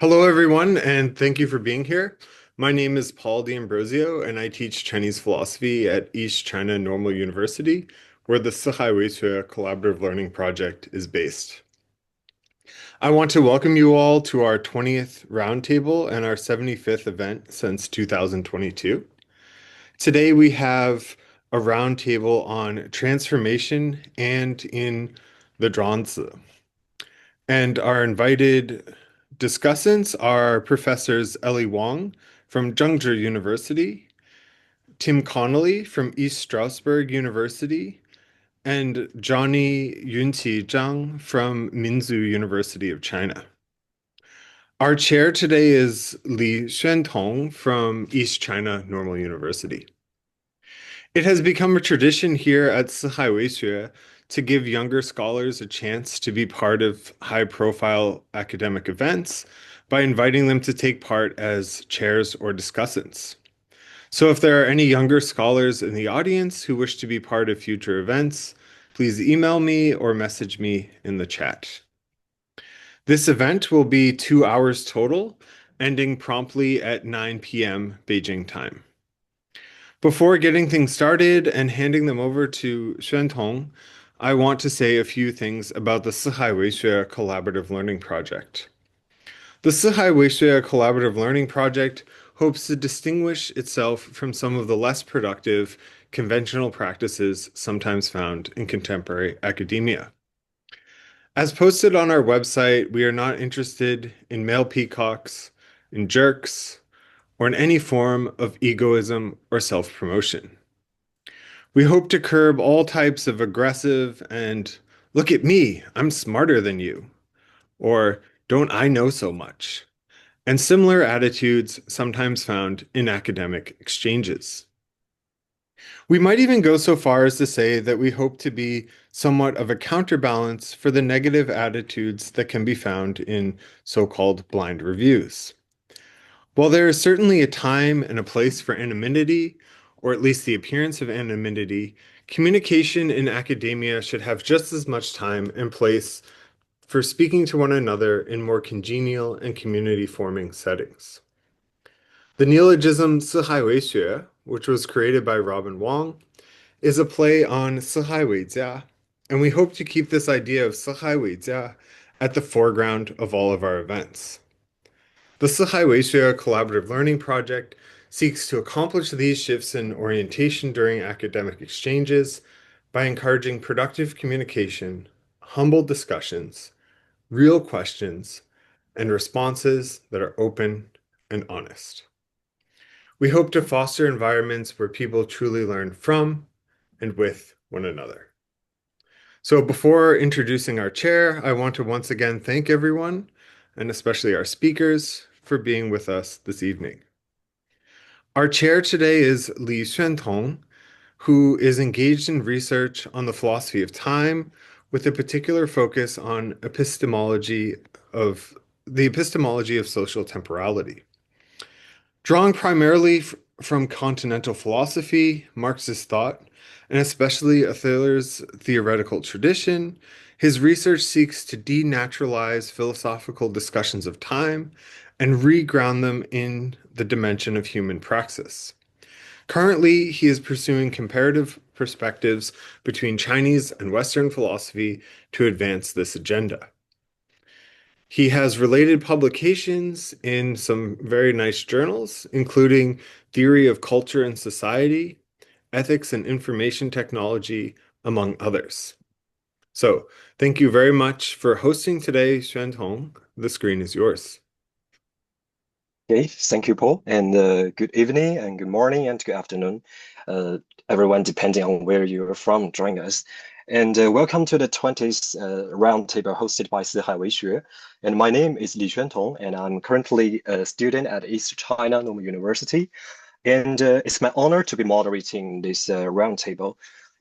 Hello, everyone, and thank you for being here. My name is Paul D'Ambrosio, and I teach Chinese philosophy at East China Normal University, where the 四海为学 Collaborative Learning Project is based. I want to welcome you all to our 20th roundtable and our 75th event since 2022. Today we have a roundtable on transformation and in the Zhuangzi. And our invited discussants are Professors Ellie Wang from Chengchi University, Tim Connolly from East Stroudsburg University, and Jonnie Yunqi Zhang from Minzu University of China. Our chair today is Xuantong from East China Normal University. It has become a tradition here at 四海为学 to give younger scholars a chance to be part of high-profile academic events by inviting them to take part as chairs or discussants. So if there are any younger scholars in the audience who wish to be part of future events, please email me or message me in the chat. This event will be 2 hours total, ending promptly at 9 p.m. Beijing time. Before getting things started and handing them over to Xuantong, I want to say a few things about the 四海为学 Collaborative Learning Project. The 四海为学 Collaborative Learning Project hopes to distinguish itself from some of the less productive, conventional practices sometimes found in contemporary academia. As posted on our website, we are not interested in male peacocks, in jerks, or in any form of egoism or self-promotion. We hope to curb all types of aggressive and "look at me, I'm smarter than you," or "don't I know so much," and similar attitudes sometimes found in academic exchanges. We might even go so far as to say that we hope to be somewhat of a counterbalance for the negative attitudes that can be found in so-called blind reviews. While there is certainly a time and a place for anonymity, or at least the appearance of anonymity, communication in academia should have just as much time and place for speaking to one another in more congenial and community-forming settings. The neologism 四海为学, which was created by Robin Wang, is a play on 四海为家, and we hope to keep this idea of 四海为家at the foreground of all of our events. The 四海为学 Collaborative Learning Project seeks to accomplish these shifts in orientation during academic exchanges by encouraging productive communication, humble discussions, real questions, and responses that are open and honest. We hope to foster environments where people truly learn from and with one another. So before introducing our chair, I want to once again thank everyone, and especially our speakers, for being with us this evening. Our chair today is Xuantong, who is engaged in research on the philosophy of time with a particular focus on the epistemology of social temporality. Drawing primarily from continental philosophy, Marxist thought, and especially Othello's theoretical tradition, his research seeks to denaturalize philosophical discussions of time and reground them in the dimension of human praxis. Currently, he is pursuing comparative perspectives between Chinese and Western philosophy to advance this agenda. He has related publications in some very nice journals, including Theory of Culture and Society, Ethics and Information Technology, among others. So, thank you very much for hosting today, Xuantong. The screen is yours. Okay, thank you, Paul, and good evening, and good morning, and good afternoon, everyone, depending on where you're from, joining us. And welcome to the 20th roundtable hosted by 四海为学. And my name is Xuantong, and I'm currently a student at East China Normal University. And it's my honor to be moderating this roundtable.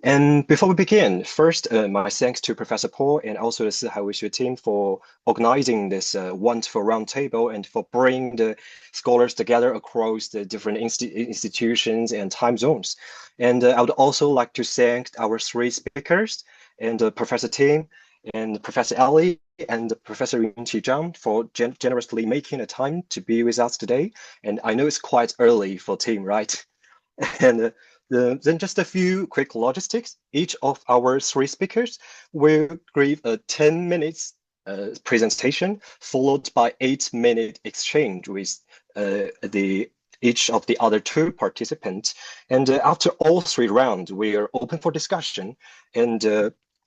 And before we begin, first, my thanks to Professor Paul and also the 四海为学 team for organizing this wonderful roundtable and for bringing the scholars together across the different institutions and time zones. And I would also like to thank our three speakers and Professor Tim and Professor Ellie and Professor Yunqi Zhang for generously making the time to be with us today. And I know it's quite early for team, right? And then just a few quick logistics. Each of our three speakers will give a 10 minutes presentation, followed by 8-minute exchange with the each of the other two participants. And after all three rounds, we are open for discussion. And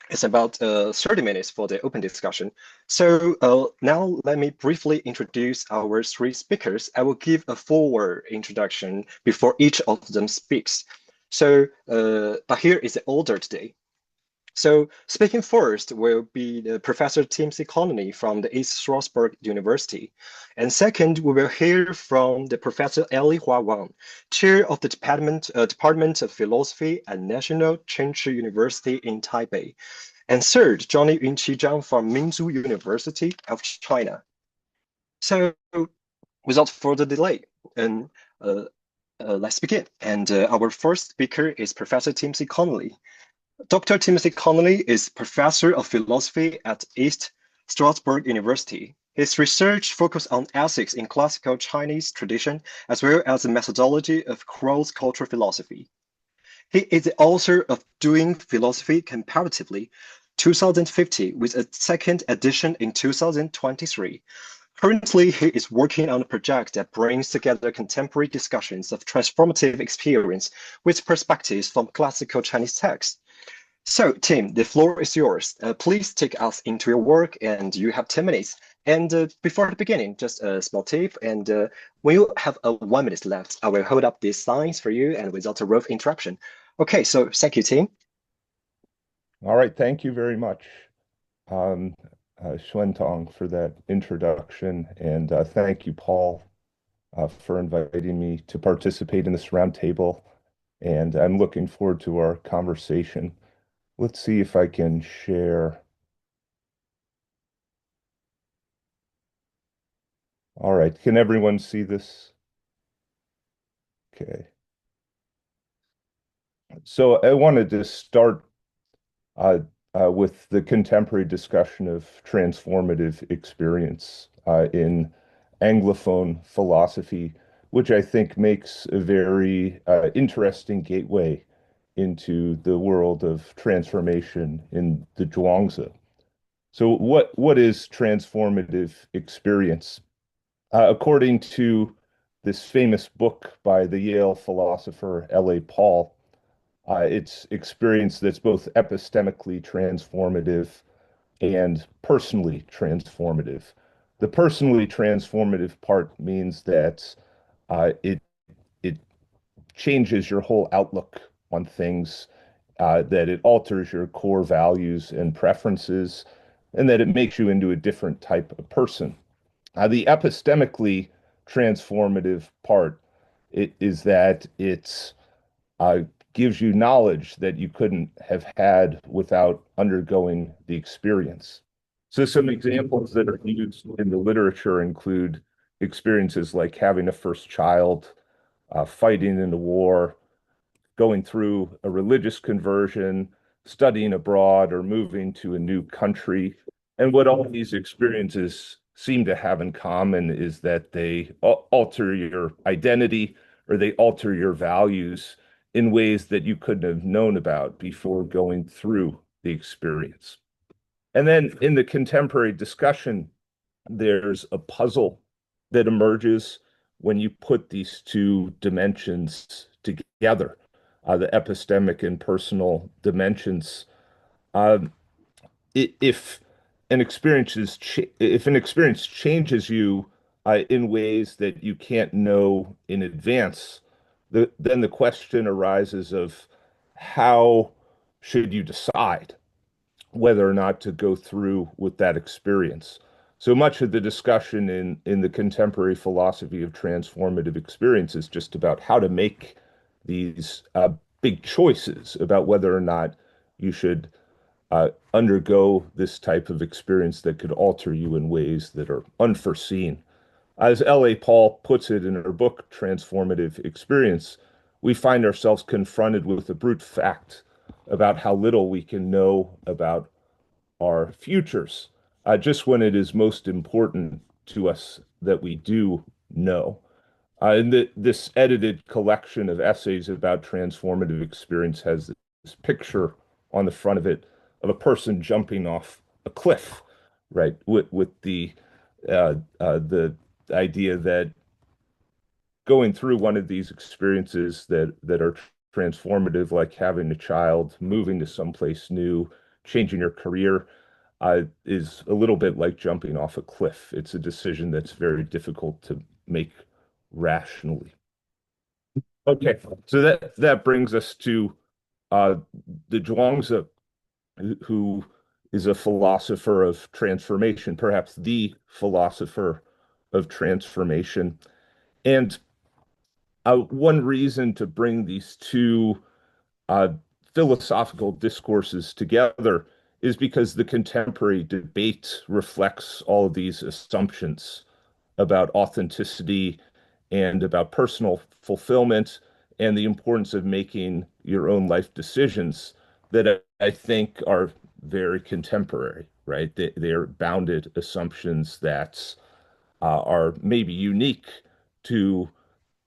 it's about 30 minutes for the open discussion. So now let me briefly introduce our three speakers. I will give a forward introduction before each of them speaks. So, but here is the order today. So speaking first will be the Professor Timothy Connolly from the East Stroudsburg University. And second, we will hear from the Professor Ellie Hua Wang, Chair of the Department of Philosophy at National Chengchi University in Taipei. And third, Jonnie Yunqi Zhang from Minzu University of China. So without further delay, and let's begin. And our first speaker is Professor Timothy Connolly. Dr. Timothy Connolly is professor of philosophy at East Stroudsburg University. His research focuses on ethics in classical Chinese tradition, as well as the methodology of cross-cultural philosophy. He is the author of Doing Philosophy Comparatively, 2050, with a second edition in 2023. Currently, he is working on a project that brings together contemporary discussions of transformative experience with perspectives from classical Chinese texts. So, Tim, the floor is yours. Please take us into your work, and you have 10 minutes. And before the beginning, just a small tip. And when you have 1 minute left, I will hold up these signs for you and without a rough interruption. Okay, so thank you, Tim. All right, thank you very much, Xuantong, for that introduction. And thank you, Paul, for inviting me to participate in this roundtable. And I'm looking forward to our conversation. Let's see if I can share. All right, can everyone see this? Okay. So I wanted to start with the contemporary discussion of transformative experience in Anglophone philosophy, which I think makes a very interesting gateway into the world of transformation in the Zhuangzi. So what is transformative experience? According to this famous book by the Yale philosopher L.A. Paul, it's experience that's both epistemically transformative and personally transformative. The personally transformative part means that it changes your whole outlook on things, that it alters your core values and preferences, and that it makes you into a different type of person. The epistemically transformative part is that it's gives you knowledge that you couldn't have had without undergoing the experience. So some examples that are used in the literature include experiences like having a first child, fighting in the war, going through a religious conversion, studying abroad, or moving to a new country. And what all these experiences seem to have in common is that they alter your identity or they alter your values in ways that you couldn't have known about before going through the experience. And then in the contemporary discussion, there's a puzzle that emerges when you put these two dimensions together, the epistemic and personal dimensions. Um, if if an experience changes you in ways that you can't know in advance, then the question arises of how should you decide whether or not to go through with that experience. So much of the discussion in the contemporary philosophy of transformative experience is just about how to make these big choices about whether or not you should undergo this type of experience that could alter you in ways that are unforeseen. As L.A. Paul puts it in her book, Transformative Experience, we find ourselves confronted with the brute fact about how little we can know about our futures, just when it is most important to us that we do know. This edited collection of essays about transformative experience has this picture on the front of it of a person jumping off a cliff, right? With the idea that going through one of these experiences that are transformative, like having a child, moving to someplace new, changing your career, is a little bit like jumping off a cliff. It's a decision that's very difficult to make rationally. Okay, so that brings us to uh, the Zhuangzi, who is a philosopher of transformation, perhaps the philosopher of transformation. And one reason to bring these two uh, philosophical discourses together is because the contemporary debate reflects all of these assumptions about authenticity and about personal fulfillment and the importance of making your own life decisions that I think are very contemporary, right? They're bounded assumptions that are maybe unique to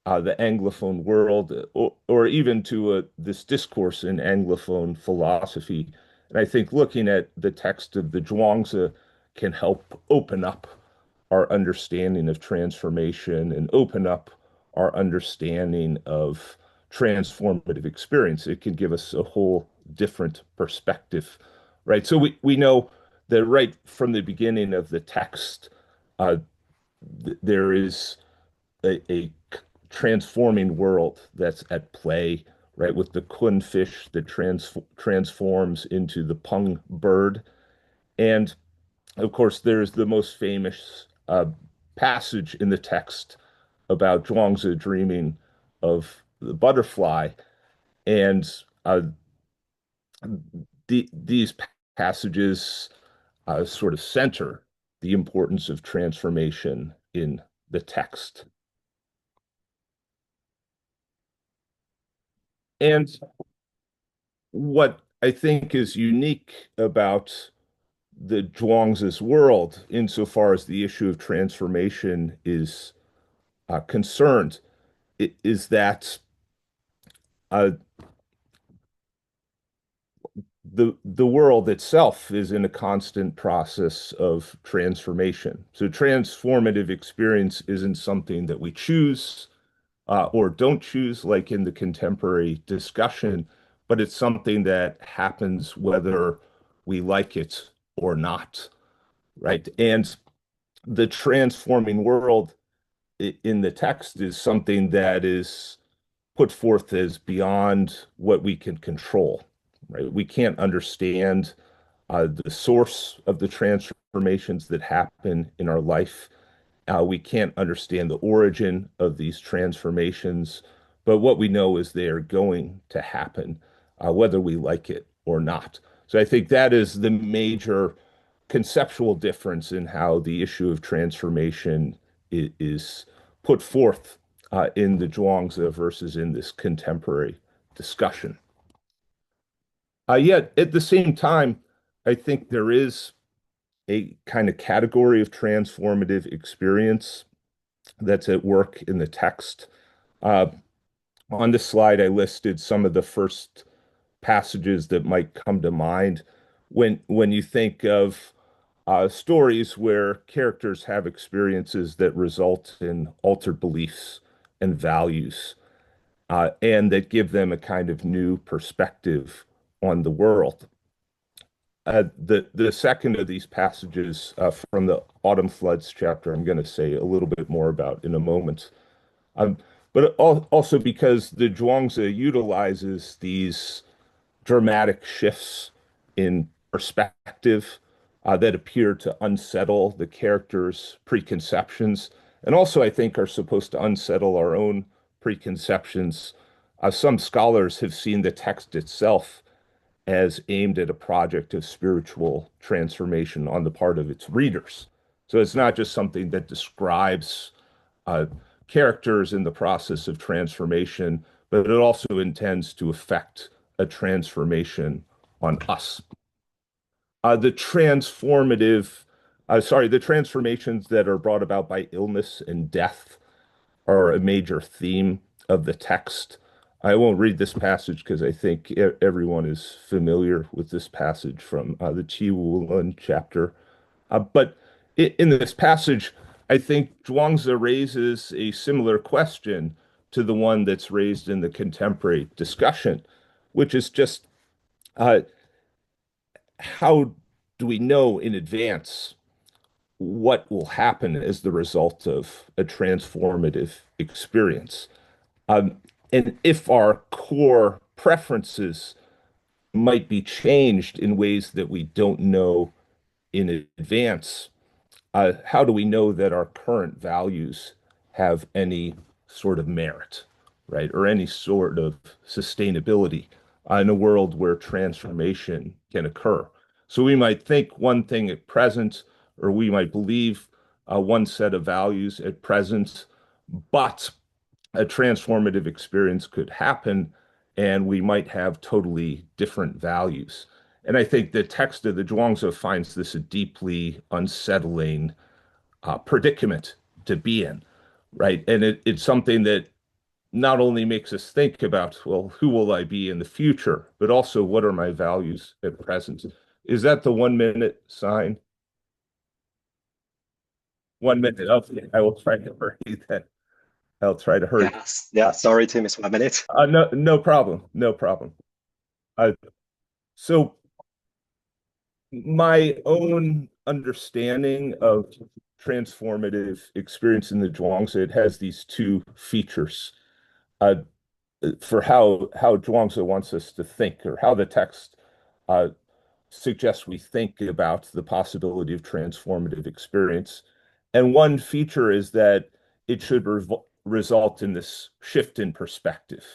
the Anglophone world, or even to this discourse in Anglophone philosophy. And I think looking at the text of the Zhuangzi can help open up our understanding of transformation and open up our understanding of transformative experience. It can give us a whole different perspective, right? So we know that right from the beginning of the text, uh, there is a transforming world that's at play, right? With the kun fish that transforms into the peng bird. And of course, there's the most famous passage in the text about Zhuangzi dreaming of the butterfly. And these passages sort of center the importance of transformation in the text. And what I think is unique about the Zhuangzi's world, insofar as the issue of transformation is concerned, is that uh, the world itself is in a constant process of transformation. So transformative experience isn't something that we choose or don't choose, like in the contemporary discussion, but it's something that happens whether we like it or not, right? And the transforming world in the text is something that is put forth as beyond what we can control, right? We can't understand the source of the transformations that happen in our life. We can't understand the origin of these transformations, but what we know is they are going to happen, whether we like it or not. So I think that is the major conceptual difference in how the issue of transformation is put forth in the Zhuangzi versus in this contemporary discussion. Yet at the same time, I think there is a kind of category of transformative experience that's at work in the text. Uh, on this slide, I listed some of the first passages that might come to mind when you think of stories where characters have experiences that result in altered beliefs and values, and that give them a kind of new perspective on the world. The second of these passages from the Autumn Floods chapter, I'm going to say a little bit more about in a moment. Um, but also because the Zhuangzi utilizes these dramatic shifts in perspective that appear to unsettle the characters' preconceptions, and also I think are supposed to unsettle our own preconceptions. Some scholars have seen the text itself as aimed at a project of spiritual transformation on the part of its readers. So it's not just something that describes uh, characters in the process of transformation, but it also intends to affect a transformation on us. The the transformations that are brought about by illness and death are a major theme of the text. I won't read this passage because I think everyone is familiar with this passage from the Qi Wu chapter. But in this passage, I think Zhuangzi raises a similar question to the one that's raised in the contemporary discussion, which is just uh, how do we know in advance what will happen as the result of a transformative experience? Um, and if our core preferences might be changed in ways that we don't know in advance, how do we know that our current values have any sort of merit, right? Or any sort of sustainability in a world where transformation can occur? So we might think one thing at present, or we might believe one set of values at present, but a transformative experience could happen and we might have totally different values. And I think the text of the Zhuangzi finds this a deeply unsettling predicament to be in, right? And it's something that not only makes us think about, well, who will I be in the future, but also what are my values at present? Is that the 1 minute sign? 1 minute. Okay, I will try to hurry that. I'll try to hurry. Yes. Yeah. Sorry to miss 1 minute. No, no problem. No problem. Uh, so my own understanding of transformative experience in the Zhuangzi, it has these two features uh, for how Zhuangzi wants us to think, or how the text uh, suggests we think about the possibility of transformative experience. And one feature is that it should result in this shift in perspective,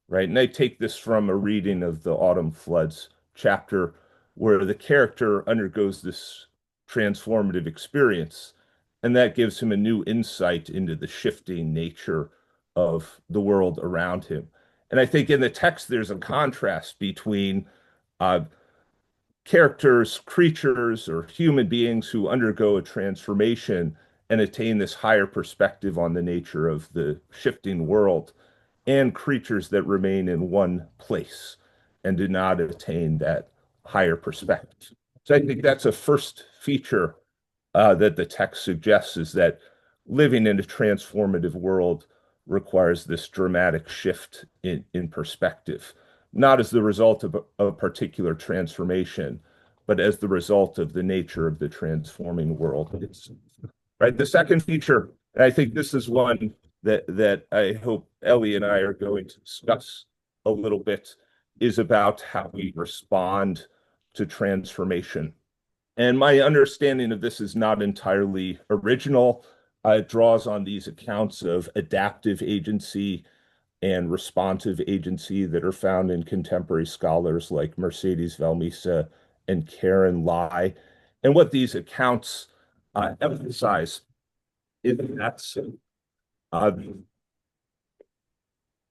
right? And I take this from a reading of the Autumn Floods chapter where the character undergoes this transformative experience, and that gives him a new insight into the shifting nature of the world around him. And I think in the text, there's a contrast between uh, characters, creatures, or human beings who undergo a transformation and attain this higher perspective on the nature of the shifting world, and creatures that remain in one place and do not attain that higher perspective. So I think that's a first feature that the text suggests, is that living in a transformative world requires this dramatic shift in perspective, not as the result of a particular transformation, but as the result of the nature of the transforming world. Right. The second feature, and I think this is one that I hope Ellie and I are going to discuss a little bit, is about how we respond to transformation. And my understanding of this is not entirely original. It draws on these accounts of adaptive agency and responsive agency that are found in contemporary scholars like Mercedes Valmisa and Karen Lai. And what these accounts emphasize is that uh,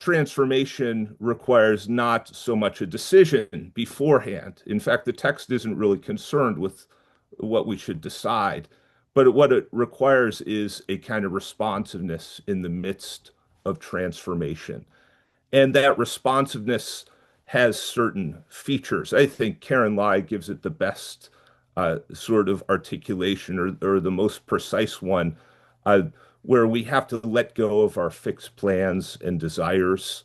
transformation requires not so much a decision beforehand. In fact, the text isn't really concerned with what we should decide, but what it requires is a kind of responsiveness in the midst of transformation. And that responsiveness has certain features. I think Karen Lai gives it the best sort of articulation, or the most precise one, uh, where we have to let go of our fixed plans and desires.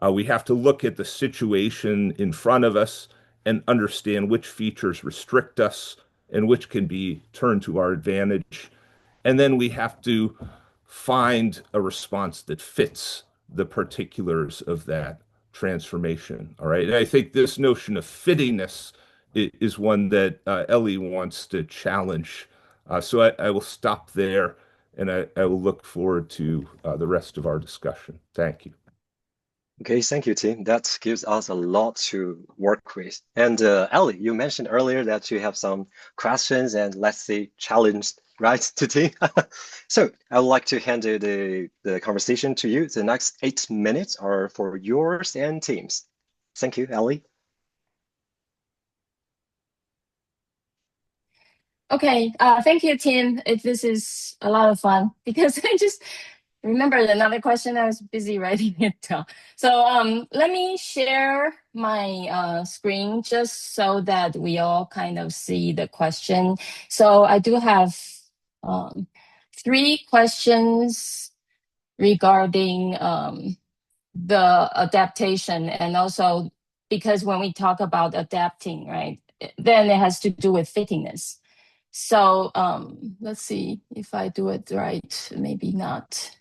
We have to look at the situation in front of us and understand which features restrict us and which can be turned to our advantage. And then we have to find a response that fits the particulars of that transformation. All right. And I think this notion of fittingness is one that Ellie wants to challenge. So I will stop there, and I will look forward to the rest of our discussion. Thank you. Okay, thank you, Tim. That gives us a lot to work with. And Ellie, you mentioned earlier that you have some questions and, let's say, challenge, right, to Tim. So I would like to hand the conversation to you. The next 8 minutes are for yours and Tim's. Thank you, Ellie. Okay, thank you, Tim. This is a lot of fun because I just remembered another question. I was busy writing it down. So let me share my screen just so that we all kind of see the question. So I do have um, 3 questions regarding the adaptation, and also because when we talk about adapting, right, then it has to do with fittingness. So let's see if I do it right. Maybe not.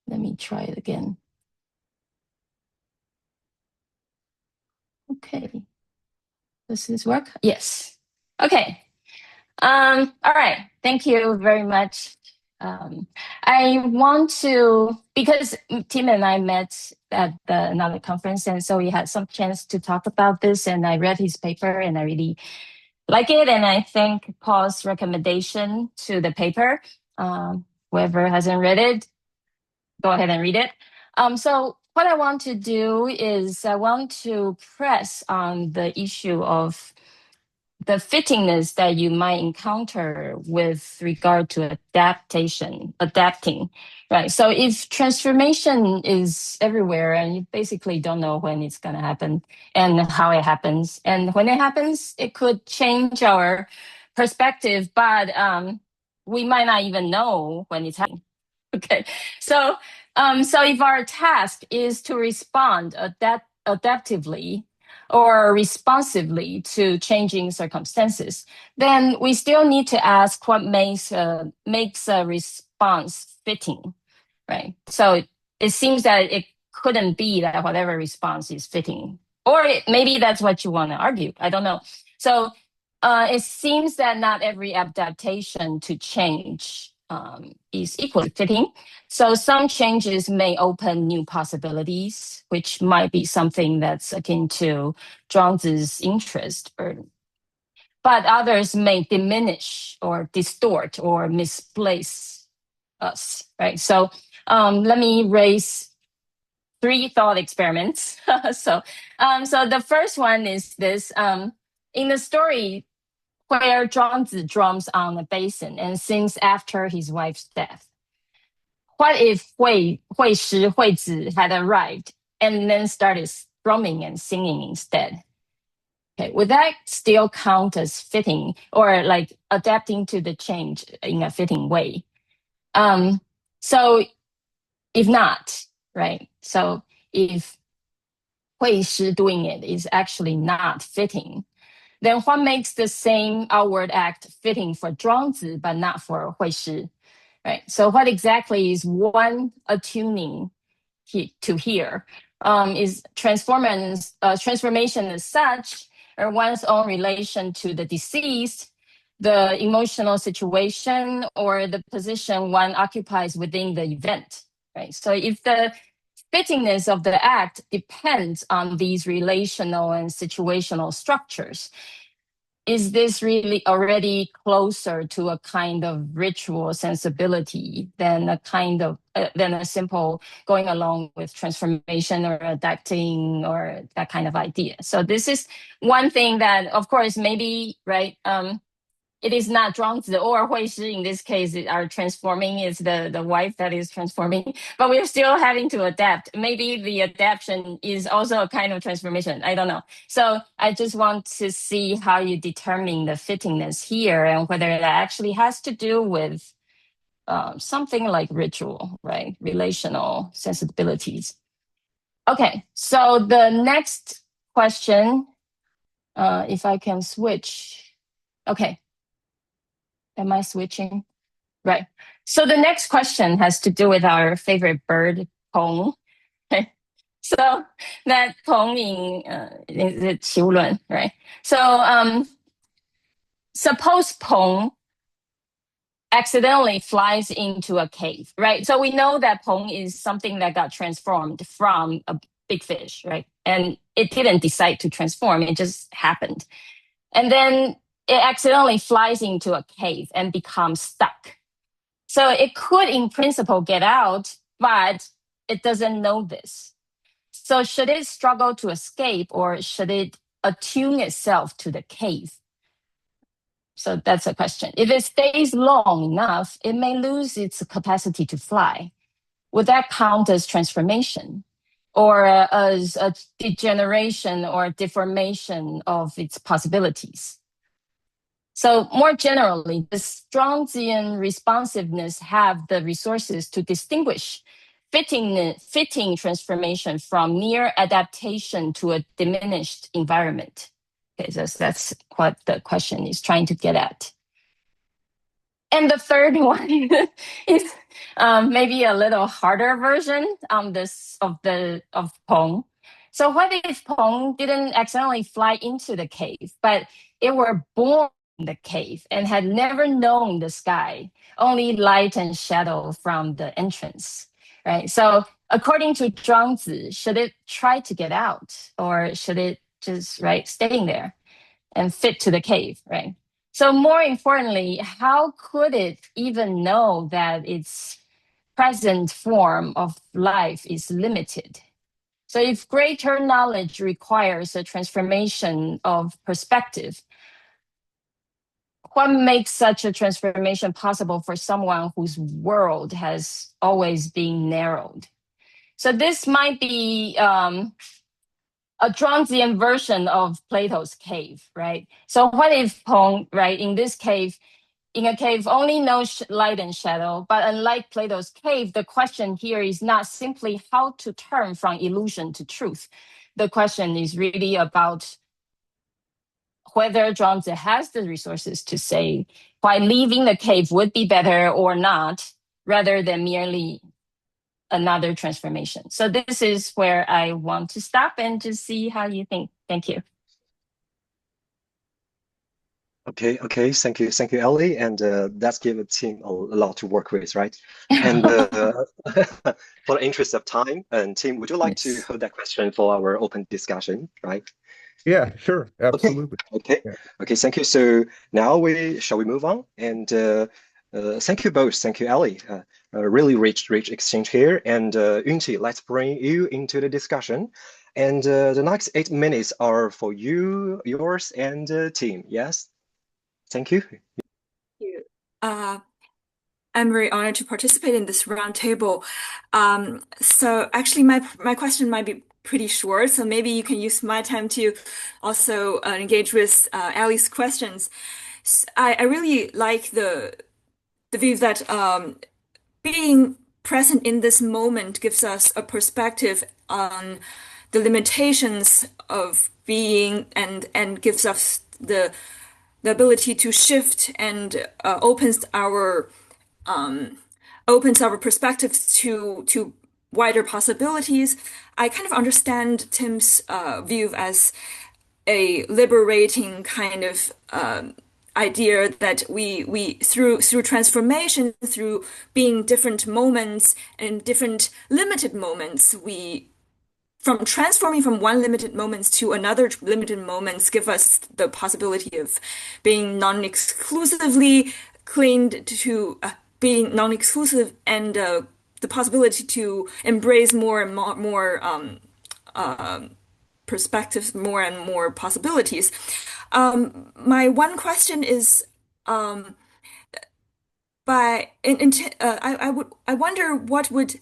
Let me try it again. Okay. Does this work? Yes. Okay. All right. Thank you very much. I want to, because Tim and I met at another conference, and so we had some chance to talk about this, and I read his paper and I really like it. And I think Paul's recommendation to the paper, whoever hasn't read it, go ahead and read it. So what I want to do is I want to press on the issue of the fittingness that you might encounter with regard to adapting, right? So if transformation is everywhere and you basically don't know when it's going to happen and how it happens, and when it happens, it could change our perspective, but we might not even know when it's happening. Okay, so if our task is to respond adaptively or responsively to changing circumstances, then we still need to ask what makes a response fitting, right? So it seems that it couldn't be that whatever response is fitting, or maybe that's what you want to argue. I don't know. So it seems that not every adaptation to change is equally fitting. So some changes may open new possibilities, which might be something that's akin to Zhuangzi's interest, but others may diminish or distort or misplace us, right? So let me raise 3 thought experiments. So the first one is this. In the story where Zhuangzi drums on a basin and sings after his wife's death, what if Hui Zi had arrived and then started drumming and singing instead? Okay, would that still count as fitting or like adapting to the change in a fitting way? So if not, right? So if Hui Shi doing it is actually not fitting, then what makes the same outward act fitting for Zhuangzi but not for Hui Shi? Right. So what exactly is one attuning to here? Is transformation as such, or one's own relation to the deceased, the emotional situation, or the position one occupies within the event? Right. So if the fittingness of the act depends on these relational and situational structures, is this really already closer to a kind of ritual sensibility than a simple going along with transformation or adapting or that kind of idea? So this is one thing that, of course, maybe, right, it is not Zhuangzi or Hui Shi in this case are transforming, is the wife that is transforming, but we're still having to adapt. Maybe the adaptation is also a kind of transformation. I don't know. So I just want to see how you determine the fittingness here and whether that actually has to do with something like ritual, right? Relational sensibilities. Okay, so the next question, if I can switch. Okay. Am I switching? Right. So the next question has to do with our favorite bird, Pong. Okay. So that Pong is it Qiulun, right? So suppose Pong accidentally flies into a cave, right? So we know that Pong is something that got transformed from a big fish, right? And it didn't decide to transform, it just happened. And then it accidentally flies into a cave and becomes stuck. So it could, in principle, get out, but it doesn't know this. So should it struggle to escape, or should it attune itself to the cave? So that's a question. If it stays long enough, it may lose its capacity to fly. Would that count as transformation or as a degeneration or deformation of its possibilities? So more generally, the Stroudzian responsiveness have the resources to distinguish fitting transformation from mere adaptation to a diminished environment. Okay, so that's what the question is trying to get at. And the third one is maybe a little harder version of Peng. So what if Peng didn't accidentally fly into the cave, but it were born in the cave and had never known the sky, only light and shadow from the entrance, right? So according to Zhuangzi, should it try to get out, or should it just staying there and fit to the cave, right? So more importantly, how could it even know that its present form of life is limited? So if greater knowledge requires a transformation of perspective, what makes such a transformation possible for someone whose world has always been narrowed? So this might be a Zhuangzian version of Plato's cave, right? So what if Peng, in this cave, in a cave only knows light and shadow, but unlike Plato's cave, the question here is not simply how to turn from illusion to truth. The question is really about whether Zhuangzi has the resources to say why leaving the cave would be better or not, rather than merely another transformation. So this is where I want to stop and to see how you think. Thank you. Okay, thank you, Ellie, and that's given Tim a lot to work with, right? And for the interest of time, and Tim, would you like to hold that question for our open discussion, right? Yeah, sure, absolutely. Okay, thank you. So now shall we move on? And thank you both. Thank you, Ellie. A really rich exchange here. And Yunqi, let's bring you into the discussion. And the next 8 minutes are for you, yours, and Tim. Yes. Thank you. Thank you. I'm very honored to participate in this roundtable. So actually, my question might be pretty short, so maybe you can use my time to also engage with Ellie's questions. I really like the view that being present in this moment gives us a perspective on the limitations of being and gives us the ability to shift and opens our perspective to wider possibilities. I kind of understand Tim's view as a liberating kind of idea that we through transformation, through being different moments and different limited moments, we from transforming from one limited moments to another limited moments give us the possibility of being non-exclusively cleaned to being non-exclusive and the possibility to embrace more and more perspectives, more and more possibilities. My one question is, I wonder what would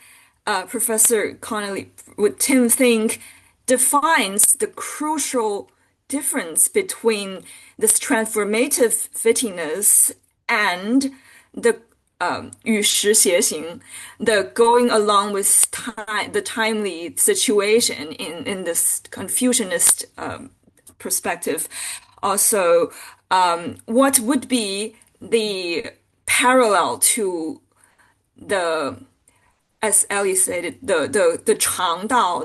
Professor Connolly, would Tim think defines the crucial difference between this transformative fittingness and the 与时偕行, the going along with time, the timely situation in this Confucianist perspective. Also, what would be the parallel to the, as Ellie stated, the 常道,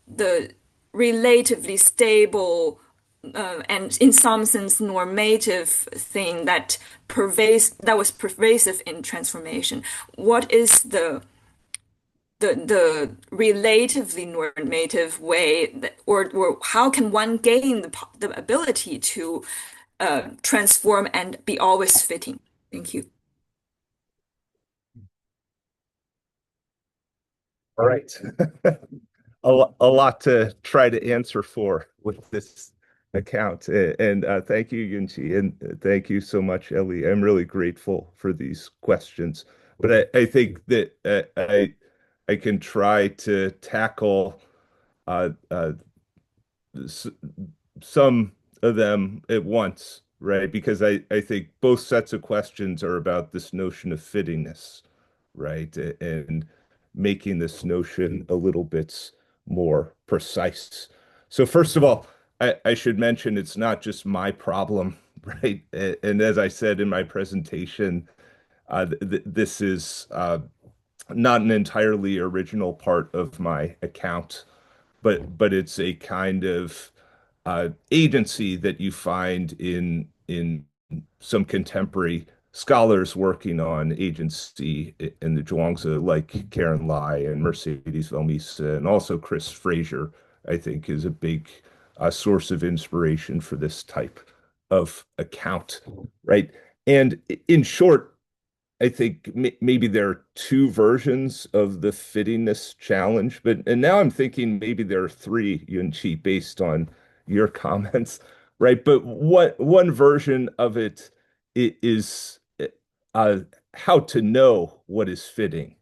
the relatively stable and in some sense normative thing that was pervasive in transformation? What is the relatively normative way that, or how can one gain the ability to transform and be always fitting? Thank you. All right. A lot to try to answer for with this account. And thank you, Yunqi, and thank you so much, Ellie. I'm really grateful for these questions. But I think that I can try to tackle uh, uh, some of them at once, right? Because I think both sets of questions are about this notion of fittingness, right? And making this notion a little bit more precise. So first of all, I should mention it's not just my problem, right? And as I said in my presentation, this is not an entirely original part of my account, but it's a kind of agency that you find in some contemporary scholars working on agency in the Zhuangzi, like Karen Lai and Mercedes Velmisa, and also Chris Fraser, I think, is a big source of inspiration for this type of account, right? And in short, I think maybe there are two versions of the fittingness challenge, and now I'm thinking maybe there are three, Yunqi, based on your comments, right? But what one version of it is uh, how to know what is fitting,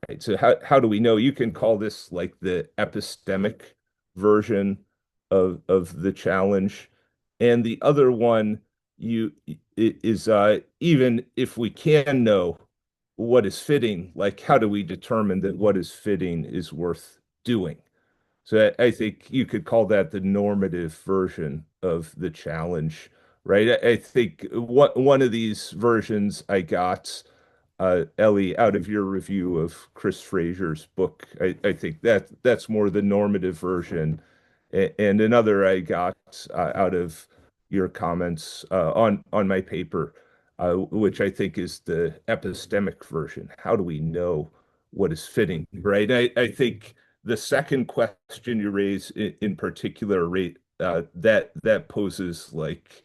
right? So how do we know? You can call this like the epistemic version of the challenge, and the other one you is even if we can know what is fitting, like how do we determine that what is fitting is worth doing? So I think you could call that the normative version of the challenge, right? I think one of these versions I got, Ellie, out of your review of Chris Fraser's book. I think that's more the normative version, and another I got out of your comments on my paper, which I think is the epistemic version. How do we know what is fitting, right? I think the second question you raise in particular, that poses like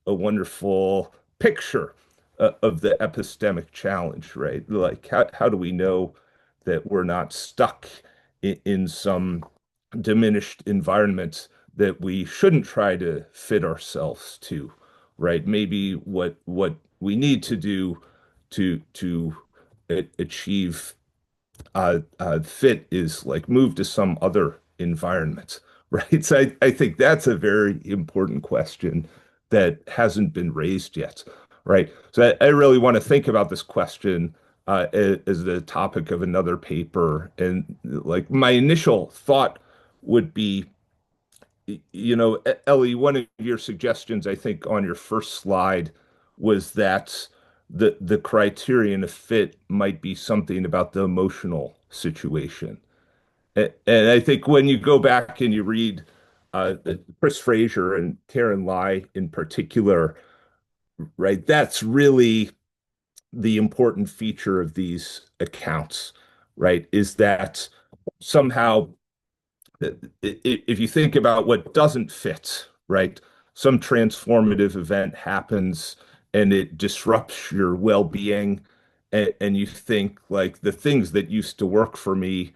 a wonderful picture of the epistemic challenge, right? Like how do we know that we're not stuck in some diminished environment that we shouldn't try to fit ourselves to, right? Maybe what we need to do to achieve fit is like move to some other environment, right? So I think that's a very important question that hasn't been raised yet, right? So I really want to think about this question as the topic of another paper. And like my initial thought would be, you know, Ellie, one of your suggestions, I think, on your first slide was that the criterion of fit might be something about the emotional situation. And I think when you go back and you read Chris Fraser and Karen Lai in particular, right, that's really the important feature of these accounts, right, is that somehow if you think about what doesn't fit, right, some transformative event happens and it disrupts your well-being, and you think like the things that used to work for me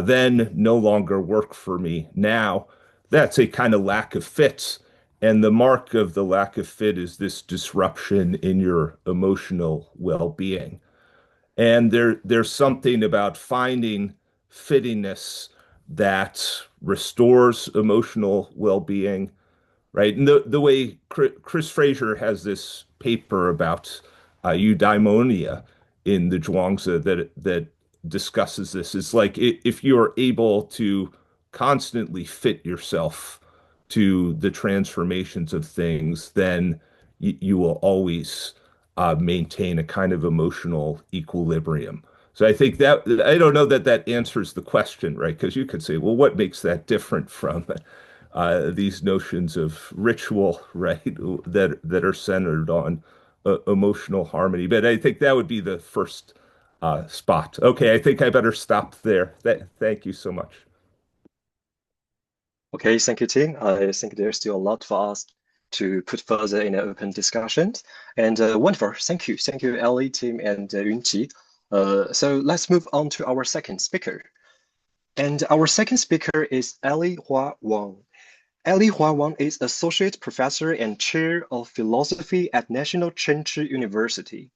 then no longer work for me now. That's a kind of lack of fit. And the mark of the lack of fit is this disruption in your emotional well-being. And there's something about finding fittingness that restores emotional well-being, right? And the way Chris Fraser has this paper about eudaimonia in the Zhuangzi that discusses this. It's like if you're able to constantly fit yourself to the transformations of things, then you will always maintain a kind of emotional equilibrium. So I think that I don't know that that answers the question, right? Because you could say, well, what makes that different from these notions of ritual, right, that are centered on emotional harmony? But I think that would be the first spot. Okay, I think I better stop there. Thank you so much. Okay, thank you, Tim. I think there's still a lot for us to put further in an open discussion. And wonderful. Thank you. Thank you, Ellie, Tim, and Yunqi. So let's move on to our second speaker. And our second speaker is Ellie Hua Wang. Ellie Hua Wang is Associate Professor and Chair of Philosophy at National Chengchi University.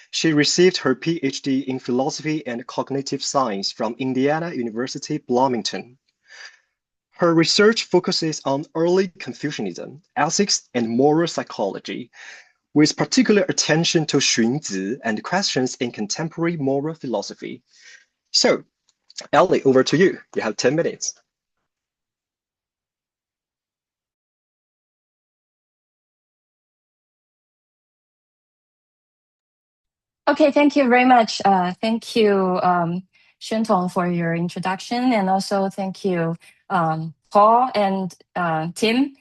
She received her PhD in Philosophy and Cognitive Science from Indiana University, Bloomington. Her research focuses on early Confucianism, ethics, and moral psychology, with particular attention to Xuanzi and questions in contemporary moral philosophy. So, Ellie, over to you. You have 10 minutes. Okay, thank you very much. Thank you, Xuantong, for your introduction, and also thank you, Paul and Tim,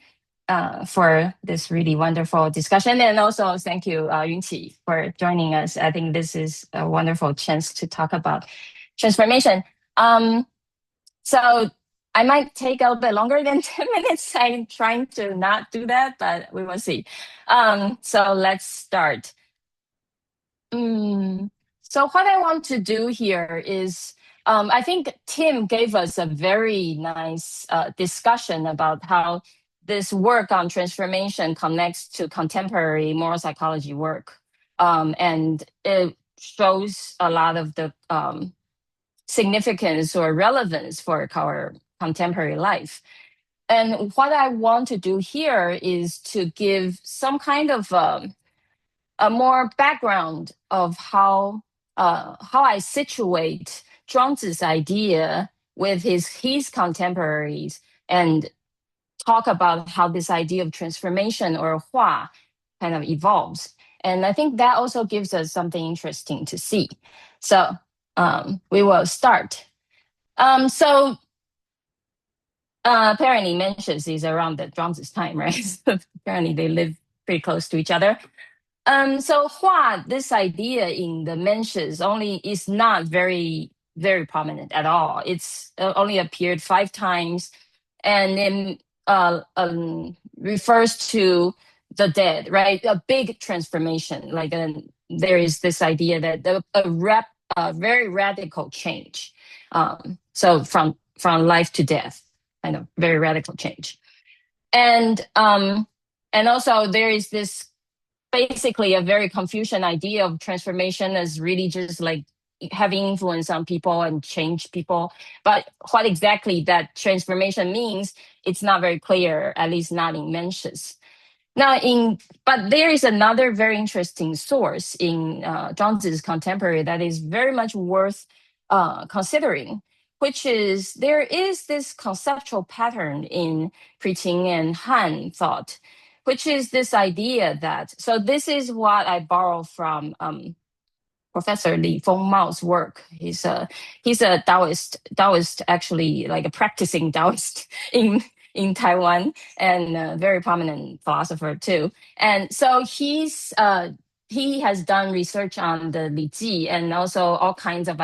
for this really wonderful discussion, and also thank you, Yunqi, for joining us. I think this is a wonderful chance to talk about transformation. So I might take a little bit longer than 10 minutes. I'm trying to not do that, but we will see. So let's start. So what I want to do here is, I think Tim gave us a very nice discussion about how this work on transformation connects to contemporary moral psychology work. And it shows a lot of the significance or relevance for our contemporary life. And what I want to do here is to give some kind of a more background of how I situate Zhuangzi's idea with his contemporaries and talk about how this idea of transformation or hua kind of evolves. And I think that also gives us something interesting to see. So we will start. So apparently Mencius is around the Zhuangzi's time, right? So apparently they live pretty close to each other. So hua, this idea in the Mencius only is not very, very prominent at all. It's only appeared 5 times, and then refers to the dead, right? A big transformation. Like there is this idea that a very radical change. So from life to death, kind of very radical change, and also there is this. Basically, a very Confucian idea of transformation as really just like having influence on people and change people. But what exactly that transformation means, it's not very clear, at least not in Mencius. But there is another very interesting source in Zhuangzi's contemporary that is very much worth considering, which is there is this conceptual pattern in Priqing and Han thought, which is this idea that, so this is what I borrow from Professor Li Fengmao's work. He's a Taoist actually, like a practicing Taoist in Taiwan, and a very prominent philosopher too. And so he has done research on the Li Ji and also all kinds of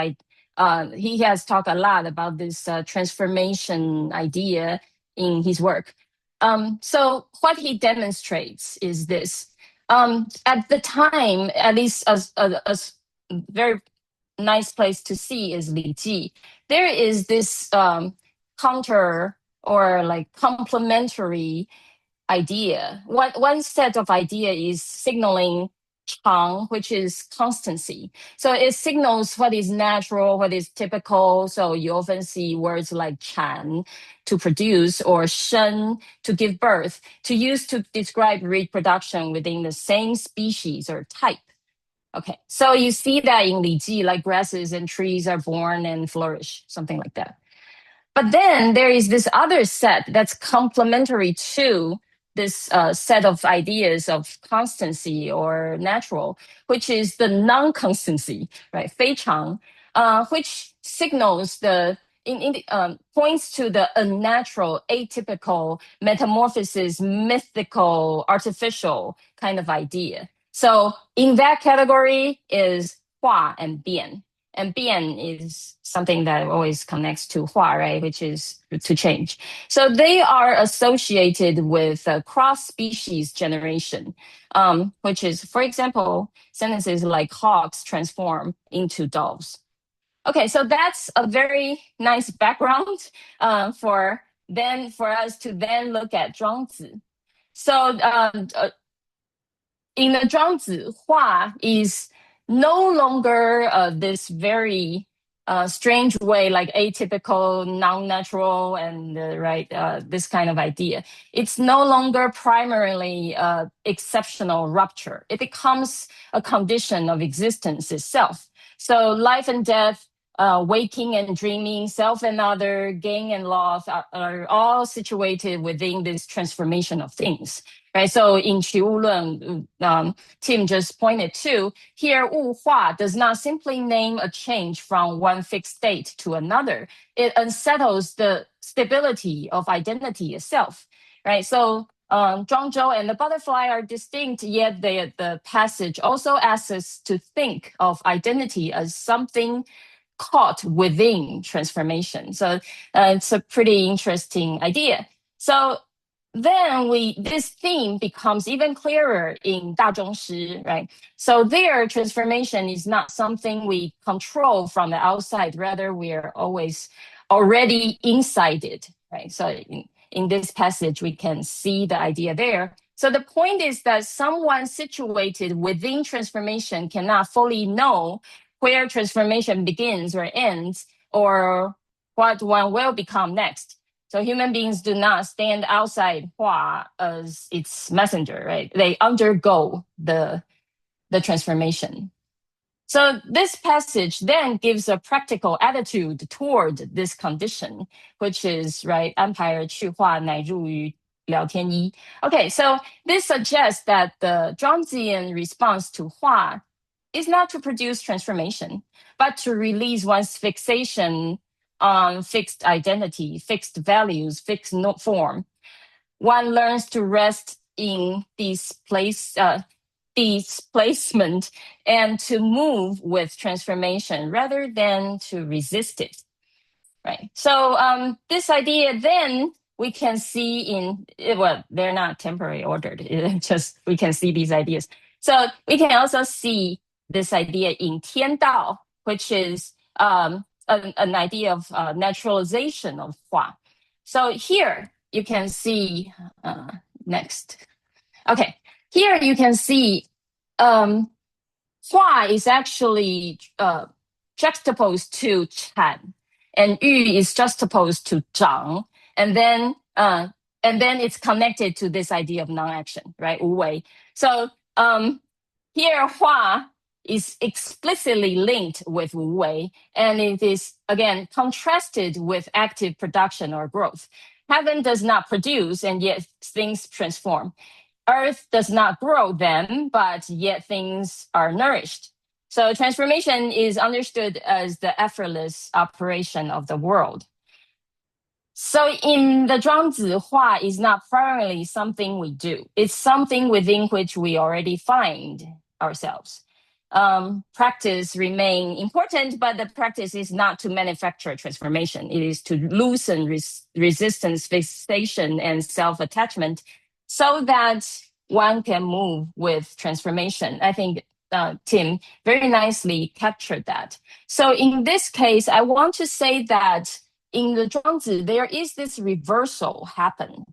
he has talked a lot about this transformation idea in his work. So what he demonstrates is this. At the time, at least a very nice place to see is Li Ji. There is this counter or like complementary idea. One set of idea is signaling Chang, which is constancy. So it signals what is natural, what is typical. So you often see words like Chan to produce or Shen to give birth, to use to describe reproduction within the same species or type. Okay, so you see that in Li Ji, like grasses and trees are born and flourish, something like that. But then there is this other set that's complementary to this set of ideas of constancy or natural, which is the non-constancy, right? 非常, which signals points to the unnatural, atypical, metamorphosis, mythical, artificial kind of idea. So in that category is hua and bian. And bian is something that always connects to hua, right? Which is to change. So they are associated with cross-species generation, which is, for example, sentences like hogs transform into doves. Okay, so that's a very nice background for then for us to then look at Zhuangzi. So in the Zhuangzi, Hua is no longer this very strange way, like atypical, non-natural, and this kind of idea. It's no longer primarily exceptional rupture. It becomes a condition of existence itself. So life and death, waking and dreaming, self and other, gain and loss are all situated within this transformation of things. Right, so in Qi Wu Lun, Tim just pointed to, here Wu Hua does not simply name a change from one fixed state to another. It unsettles the stability of identity itself. Right, so Zhuangzhou and the butterfly are distinct, yet the passage also asks us to think of identity as something caught within transformation. So it's a pretty interesting idea. So then this theme becomes even clearer in Dazhongshi, right? So their transformation is not something we control from the outside, rather we are always already inside it, right? So in this passage, we can see the idea there. So the point is that someone situated within transformation cannot fully know where transformation begins or ends, or what one will become next. So human beings do not stand outside Hua as its messenger, right? They undergo the transformation. So this passage then gives a practical attitude toward this condition, which is, right, 安排而去化乃入于了天一. Okay, so this suggests that the Zhuangzian response to Hua is not to produce transformation, but to release one's fixation on fixed identity, fixed values, fixed form. One learns to rest in displacement and to move with transformation rather than to resist it. Right. So this idea then we can see in, well, they're not temporary ordered. It's just we can see these ideas. So we can also see this idea in Tiandao, which is an idea of naturalization of Hua. So here you can see, next. Okay, here you can see Hua is actually juxtaposed to Chan, and Yu is juxtaposed to Zhang, and then it's connected to this idea of non-action, right? Wu Wei. So here Hua is explicitly linked with Wu Wei, and it is again contrasted with active production or growth. Heaven does not produce, and yet things transform. Earth does not grow then, but yet things are nourished. So transformation is understood as the effortless operation of the world. So in the Zhuangzi, Hua is not primarily something we do. It's something within which we already find ourselves. Practice remain important, but the practice is not to manufacture transformation. It is to loosen resistance, fixation, and self-attachment so that one can move with transformation. I think Tim very nicely captured that. So in this case, I want to say that in the Zhuangzi, there is this reversal happen.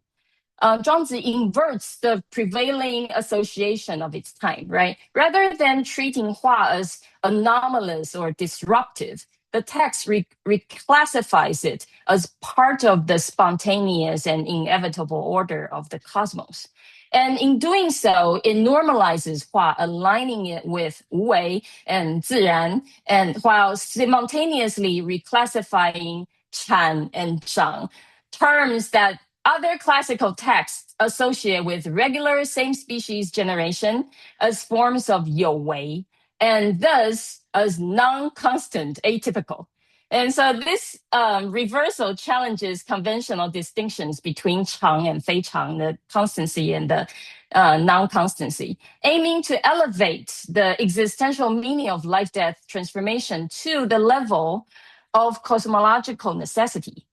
Zhuangzi inverts the prevailing association of its time, right? Rather than treating Hua as anomalous or disruptive, the text reclassifies it as part of the spontaneous and inevitable order of the cosmos. And in doing so, it normalizes Hua, aligning it with Wu Wei and Ziran, and while simultaneously reclassifying Chan and Zhang, terms that other classical texts associate with regular same-species generation as forms of you wei, and thus as non-constant, atypical. And so this reversal challenges conventional distinctions between Chang and Fei Chang, the constancy and the non-constancy, aiming to elevate the existential meaning of life-death transformation to the level of cosmological necessity.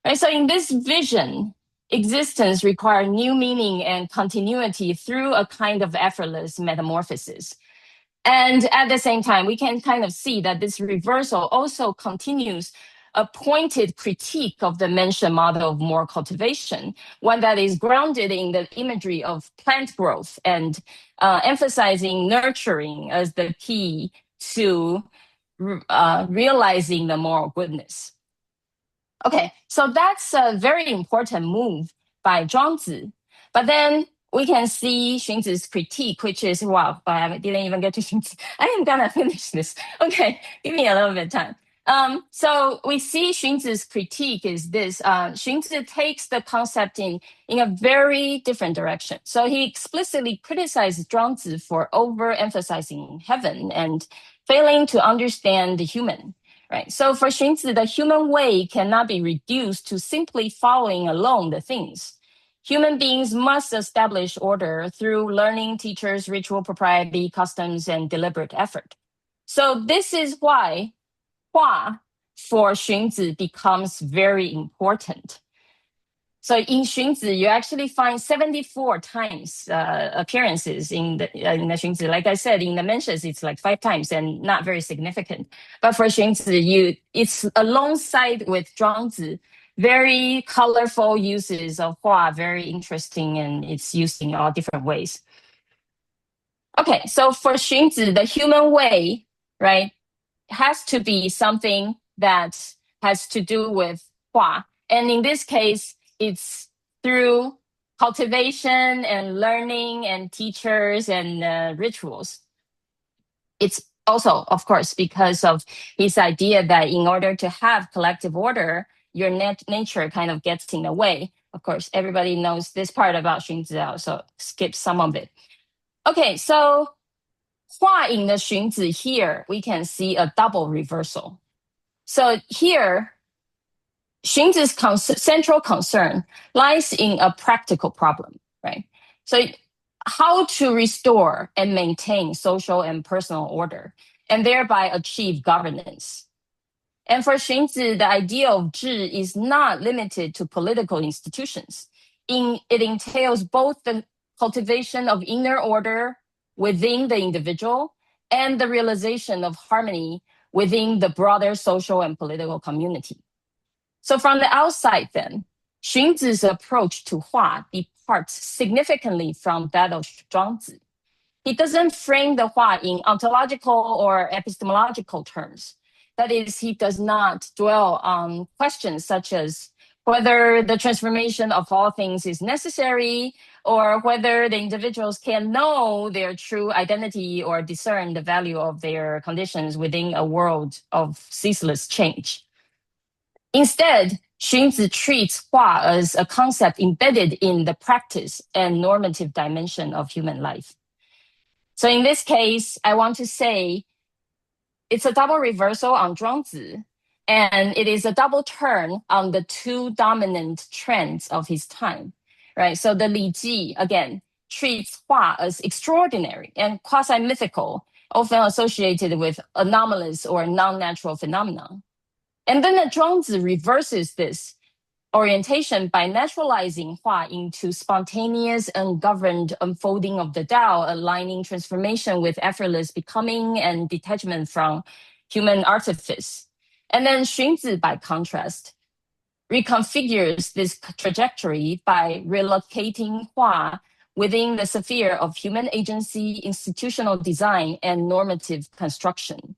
Right? So in this vision, existence requires new meaning and continuity through a kind of effortless metamorphosis. And at the same time, we can kind of see that this reversal also continues a pointed critique of the mentioned model of moral cultivation, one that is grounded in the imagery of plant growth and emphasizing nurturing as the key to realizing the moral goodness. Okay, so that's a very important move by Zhuangzi. But then we can see Xunzi's critique, which is, wow, I didn't even get to Xunzi. I am gonna finish this. Okay, give me a little bit of time. So we see Xunzi's critique is this. Xunzi takes the concept in a very different direction. So he explicitly criticizes Zhuangzi for overemphasizing heaven and failing to understand the human. Right. So for Xunzi, the human way cannot be reduced to simply following along the things. Human beings must establish order through learning, teachers, ritual propriety, customs, and deliberate effort. So this is why Hua for Xunzi becomes very important. So in Xunzi, you actually find 74 times appearances in the Xunzi. Like I said, in the mentions, it's like 5 times and not very significant. But for Xunzi, it's alongside with Zhuangzi, very colorful uses of Hua, very interesting, and it's used in all different ways. Okay, so for Xunzi, the human way, right, has to be something that has to do with Hua. And in this case, it's through cultivation and learning and teachers and rituals. It's also, of course, because of his idea that in order to have collective order, your nature kind of gets in the way. Of course, everybody knows this part about Xunzi, so skip some of it. Okay, so Hua in the Xunzi here, we can see a double reversal. So here, Xunzi's central concern lies in a practical problem, right? So how to restore and maintain social and personal order, and thereby achieve governance. And for Xunzi, the idea of zhi is not limited to political institutions. It entails both the cultivation of inner order within the individual and the realization of harmony within the broader social and political community. So from the outside then, Xunzi's approach to Hua departs significantly from that of Zhuangzi. He doesn't frame the Hua in ontological or epistemological terms. That is, he does not dwell on questions such as whether the transformation of all things is necessary, or whether the individuals can know their true identity or discern the value of their conditions within a world of ceaseless change. Instead, Xunzi treats Hua as a concept embedded in the practice and normative dimension of human life. So in this case, I want to say it's a double reversal on Zhuangzi, and it is a double turn on the two dominant trends of his time, right? So the Li Ji, again, treats Hua as extraordinary and quasi-mythical, often associated with anomalous or non-natural phenomena. And then the Zhuangzi reverses this orientation by naturalizing Hua into spontaneous, ungoverned unfolding of the Tao, aligning transformation with effortless becoming and detachment from human artifice. And then Xunzi, by contrast, reconfigures this trajectory by relocating Hua within the sphere of human agency, institutional design, and normative construction.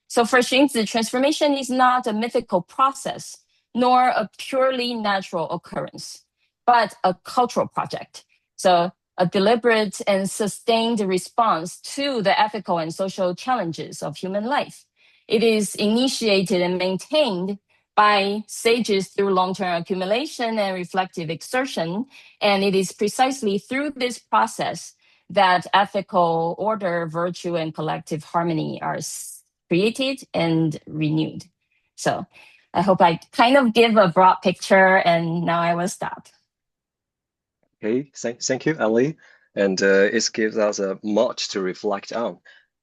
So for Xunzi, transformation is not a mythical process, nor a purely natural occurrence, but a cultural project. So a deliberate and sustained response to the ethical and social challenges of human life. It is initiated and maintained by sages through long-term accumulation and reflective exertion. And it is precisely through this process that ethical order, virtue, and collective harmony are created and renewed. So I hope I kind of give a broad picture, and now I will stop. Okay, thank you, Ellie. And it gives us much to reflect on.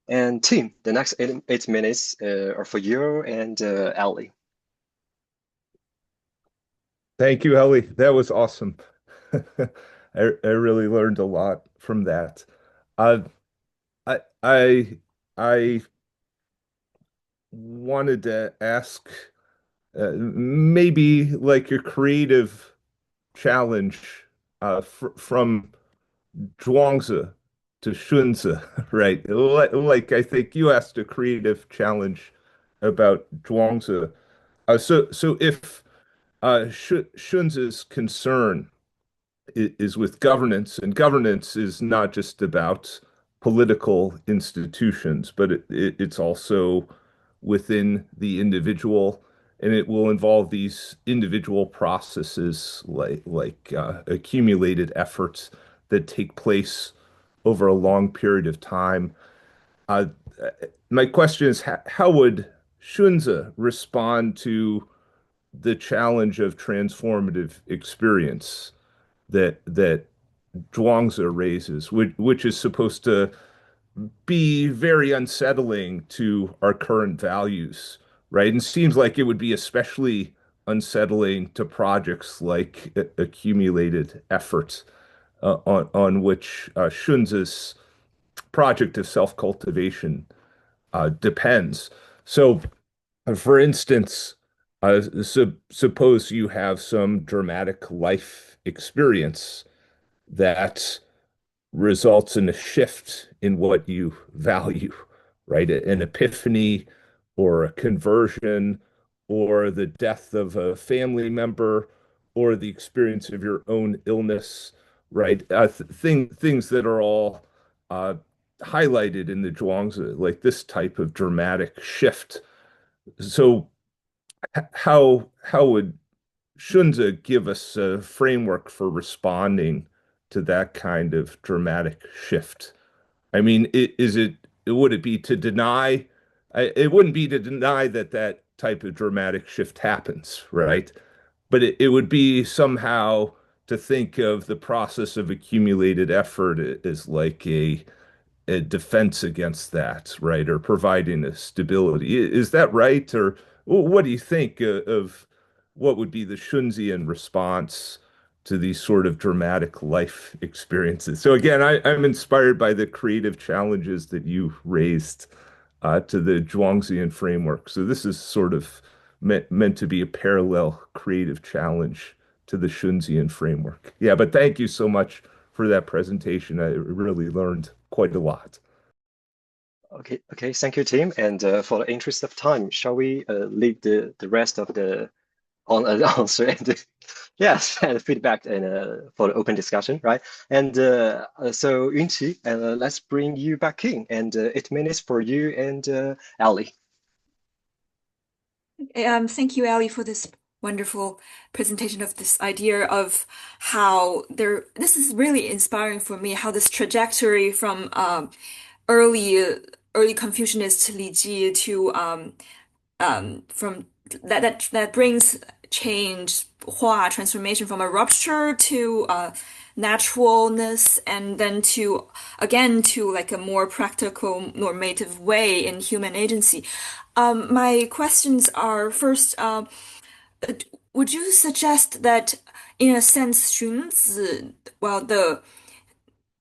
And Tim, the next 8 minutes are for you and Ellie. Thank you, Ellie. That was awesome. I really learned a lot from that. I I wanted to ask maybe like a creative challenge from Zhuangzi to Xunzi, right? Like I think you asked a creative challenge about Zhuangzi. So if Xunzi's concern is with governance, and governance is not just about political institutions, but it's also within the individual, and it will involve these individual processes like accumulated efforts that take place over a long period of time. Uh, my question is, how would Xunzi respond to the challenge of transformative experience that Zhuangzi raises, which is supposed to be very unsettling to our current values, right? And seems like it would be especially unsettling to projects like accumulated efforts on which Xunzi's project of self-cultivation depends. So, for instance, suppose you have some dramatic life experience that results in a shift in what you value, right? An epiphany or a conversion or the death of a family member or the experience of your own illness, right? Things that are all uh, highlighted in the Zhuangzi, like this type of dramatic shift. So how would Xunzi give us a framework for responding to that kind of dramatic shift? I mean, would it be to deny? It wouldn't be to deny that that type of dramatic shift happens, right? But it would be somehow to think of the process of accumulated effort as like a defense against that, right? Or providing a stability. Is that right? Or what do you think of what would be the Shunzian response to these sort of dramatic life experiences? So again, I'm inspired by the creative challenges that you raised to the Zhuangzian framework. So this is sort of meant to be a parallel creative challenge to the Shunzian framework. Yeah, but thank you so much for that presentation. I really learned quite a lot. Okay, thank you, Tim. And for the interest of time, shall we leave the rest of the answer and yes, and feedback and for the open discussion, right? And so Yunqi, let's bring you back in, and 8 minutes for you and Ellie. Thank you, Ellie, for this wonderful presentation of this idea of how this is really inspiring for me, how this trajectory from early Confucianist Li Ji to from that brings change, Hua transformation from a rupture to naturalness, and then to again to like a more practical normative way in human agency. My questions are first, would you suggest that in a sense Xunzi, well the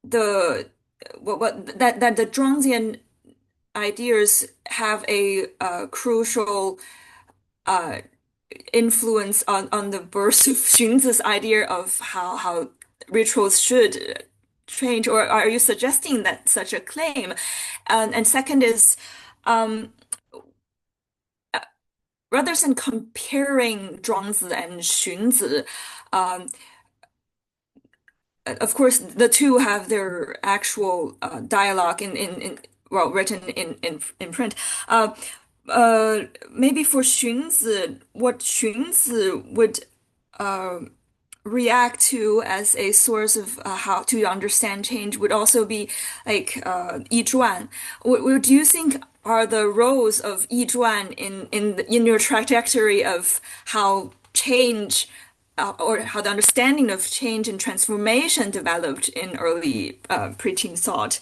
that the Zhuangzian ideas have a crucial influence on the birth of Xunzi's idea of how rituals should change, or are you suggesting that such a claim? And second is, rather than comparing Zhuangzi and Xunzi, of course, the two have their actual dialogue written in print. Maybe for Xunzi, what Xunzi would react to as a source of how to understand change would also be like Yizhuan. What do you think are the roles of Yizhuan in your trajectory of how change or how the understanding of change and transformation developed in early preaching thought?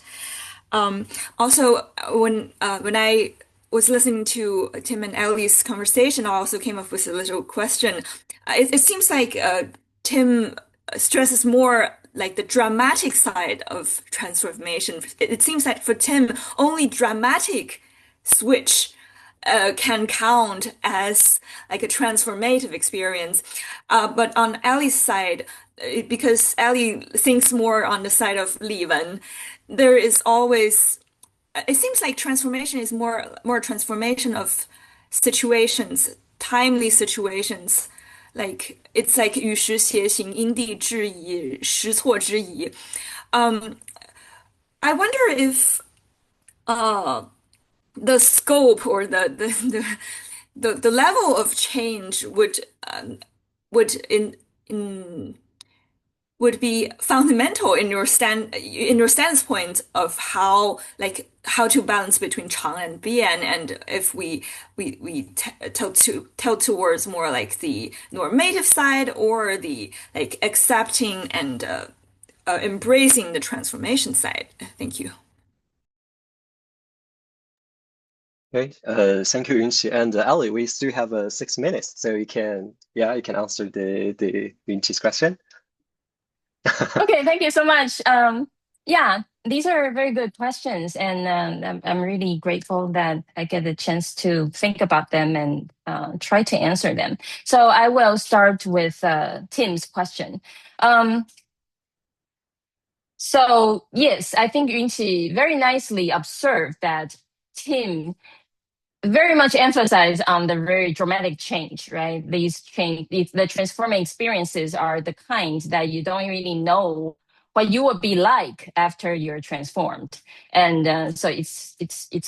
Also, when I was listening to Tim and Ellie's conversation, I also came up with a little question. It seems like Tim stresses more like the dramatic side of transformation. It seems that for Tim, only dramatic switch can count as like a transformative experience. But on Ellie's side, because Ellie thinks more on the side of Li Wen, there is always, it seems like transformation is more transformation of situations, timely situations. Like it's like 与时偕行，因地制宜，时错之宜. I wonder if the scope or the level of change would in would be fundamental in your standpoint of how to balance between Chang and Bian, and if we tilt towards more like the normative side or the like accepting and embracing the transformation side. Thank you. Okay, thank you, Yunqi. And Ellie, we still have 6 minutes, so you can answer the Yunqi's question. Okay, thank you so much. Yeah, these are very good questions, and I'm really grateful that I get the chance to think about them and try to answer them. So I will start with Tim's question. So yes, I think Yunqi very nicely observed that Tim very much emphasize on the very dramatic change, right? The transforming experiences are the kind that you don't really know what you will be like after you're transformed, and so it's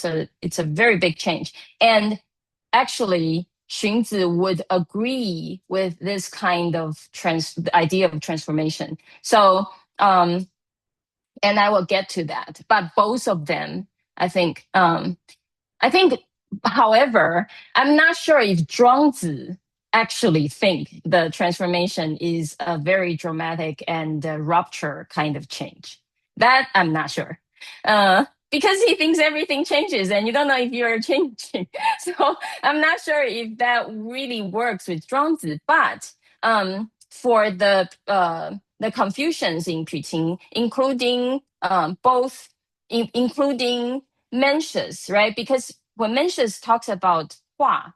a very big change. And actually, Xuanzi would agree with this kind of the idea of transformation. So, and I will get to that. But both of them, I think. However, I'm not sure if Zhuangzi actually think the transformation is a very dramatic and rupture kind of change. That I'm not sure. Because he thinks everything changes and you don't know if you're changing. So I'm not sure if that really works with Zhuangzi. But for the Confucians in Peking, including including Mencius, right? Because when Mencius talks about Hua,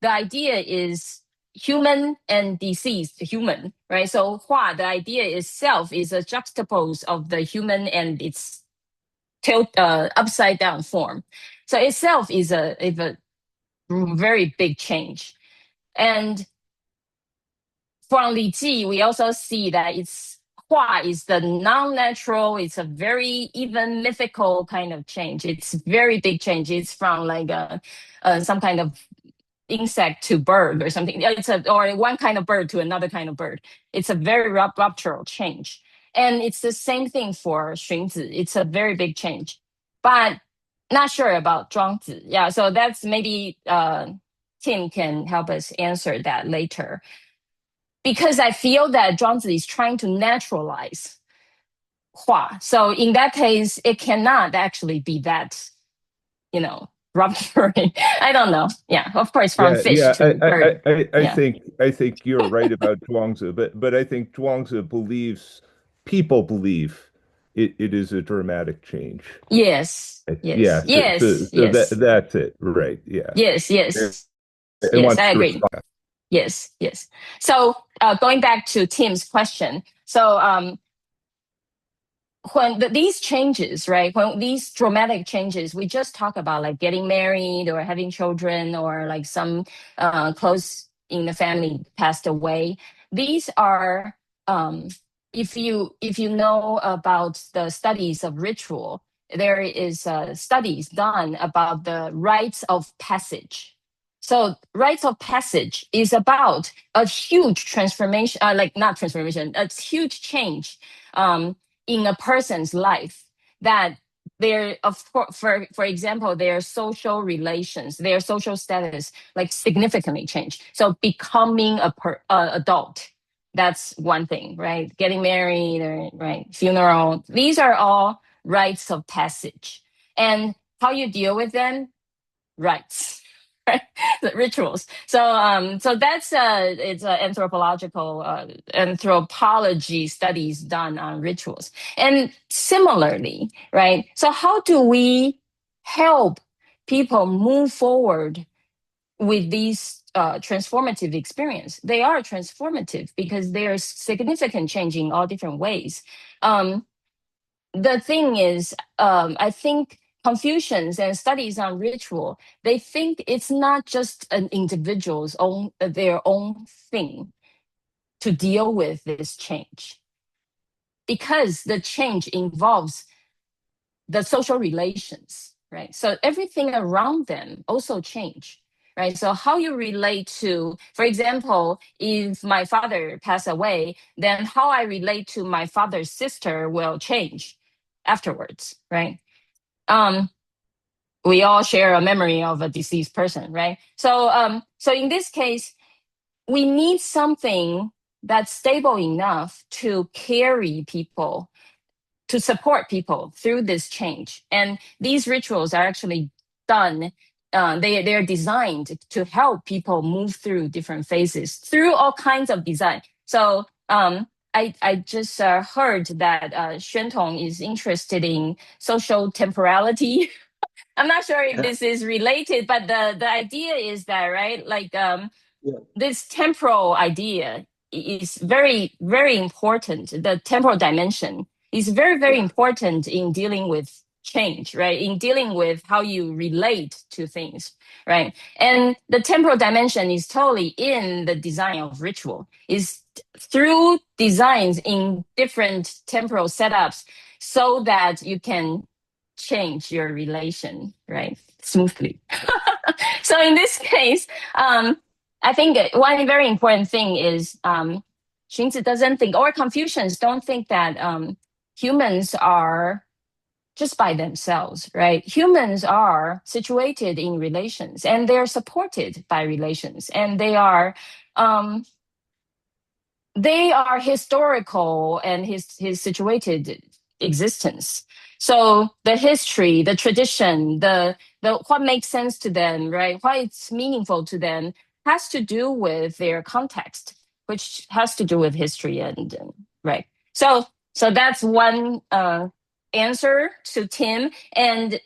the idea is human and deceased human, right? So Hua, the idea itself is a juxtapose of the human and its upside down form. So itself is a very big change. And from Li Ji, we also see that Hua is the non-natural, it's a very even mythical kind of change. It's very big change. It's from like some kind of insect to bird or something. Or one kind of bird to another kind of bird. It's a very ruptural change. And it's the same thing for Xuanzi. It's a very big change. But not sure about Zhuangzi. Yeah, so that's maybe Tim can help us answer that later. Because I feel that Zhuangzi is trying to naturalize Hua. So in that case, it cannot actually be that, rupturing. I don't know. Yeah, of course, from fish to bird. I think you're right about Zhuangzi, but I think Zhuangzi people believe it is a dramatic change. Yes. Yeah. Yes. That's it. Right. Yeah. Yes. I agree. Yes. So going back to Tim's question, so when these changes, right? When these dramatic changes, we just talk about like getting married or having children or like some close in the family passed away. These are, if you know about the studies of ritual, there is studies done about the rites of passage. So rites of passage is about a huge transformation, not transformation, a huge change in a person's life that for example, their social relations, their social status, like significantly change. So becoming a adult, that's one thing, right? Getting married, or right, funeral. These are all rites of passage. And how you deal with them? Rites. The rituals. So that's it's anthropology studies done on rituals. And similarly, right? So how do we help people move forward with these transformative experience. They are transformative because there's significant change in all different ways. The thing is, I think Confucians and studies on ritual, they think it's not just an individual's own their own thing to deal with this change, because the change involves the social relations, right? So everything around them also change, right? So how you relate to, for example, if my father passed away, then how I relate to my father's sister will change afterwards, right? We all share a memory of a deceased person, right? So in this case, we need something that's stable enough to carry people, to support people through this change. And these rituals are actually done, they're designed to help people move through different phases through all kinds of design. So I just heard that Xuantong is interested in social temporality. I'm not sure if this is related, but the idea is that, right, like this temporal idea is very, very important. The temporal dimension is very, very important in dealing with change, right? In dealing with how you relate to things, right? And the temporal dimension is totally in the design of ritual, is through designs in different temporal setups so that you can change your relation, right? Smoothly. So in this case, I think one very important thing is Xunzi doesn't think, or Confucians don't think that humans are just by themselves, right? Humans are situated in relations, and they're supported by relations, and they are historical and his situated existence. So the history, the tradition, the what makes sense to them, right? Why it's meaningful to them has to do with their context, which has to do with history and right. So that's one answer to Tim. And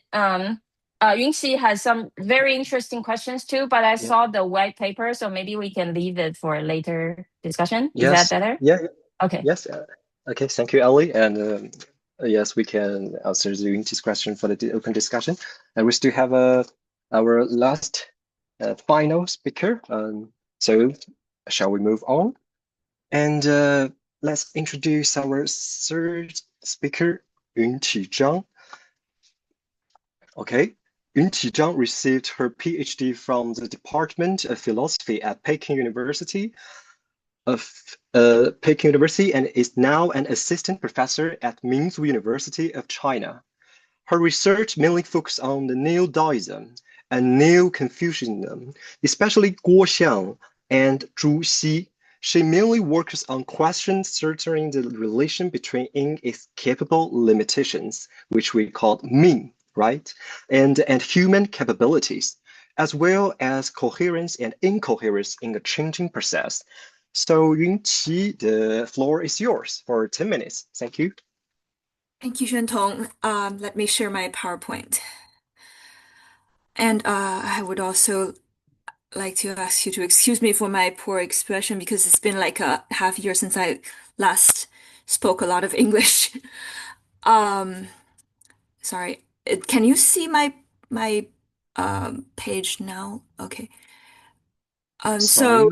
Yunqi has some very interesting questions too, but I saw the white paper, so maybe we can leave it for a later discussion. Is that better? Yeah. Okay. Yes. Okay. Thank you, Ellie. And yes, we can answer the Yunqi's question for the open discussion. And we still have our last final speaker. So shall we move on? And let's introduce our third speaker, Yunqi Zhang. Okay. Yunqi Zhang received her PhD from the Department of Philosophy at Peking University and is now an assistant professor at Minzu University of China. Her research mainly focuses on the Neo-Daoism and Neo-Confucianism, especially Guo Xiang and Zhu Xi. She mainly works on questions centering the relation between inescapable limitations, which we call Ming, right? And human capabilities, as well as coherence and incoherence in a changing process. So Yunqi, the floor is yours for 10 minutes. Thank you. Thank you, Xuantong. Let me share my PowerPoint. And I would also like to ask you to excuse me for my poor expression because it's been like a half year since I last spoke a lot of English. Sorry. Can you see my page now? Okay. Sorry,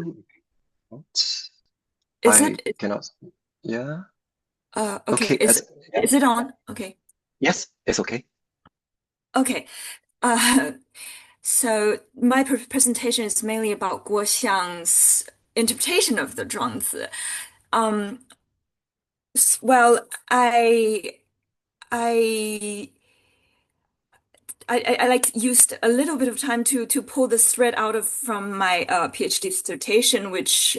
is I it cannot. Yeah. Okay. Is it on? Okay. Yes, it's okay. Okay. So my presentation is mainly about Guo Xiang's interpretation of the Zhuangzi. Well, I like used a little bit of time to pull this thread out from my PhD dissertation, which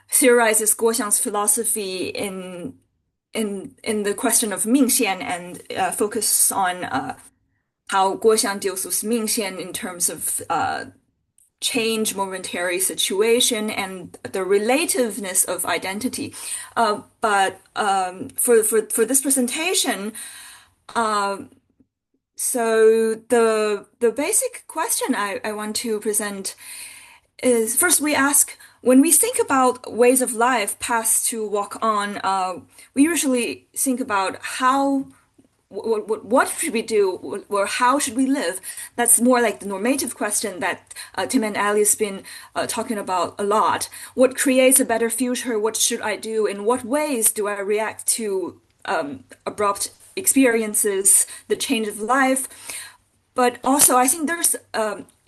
theorizes Guo Xiang's philosophy in the question of Mingxian and focus on how Guo Xiang deals with Mingxian in terms of change, momentary situation, and the relativeness of identity. But for this presentation, So the basic question I want to present is first we ask when we think about ways of life paths to walk on, we usually think about what should we do or how should we live? That's more like the normative question that Tim and Ali has been talking about a lot. What creates a better future? What should I do? In what ways do I react to abrupt experiences, the change of life? But also, I think there's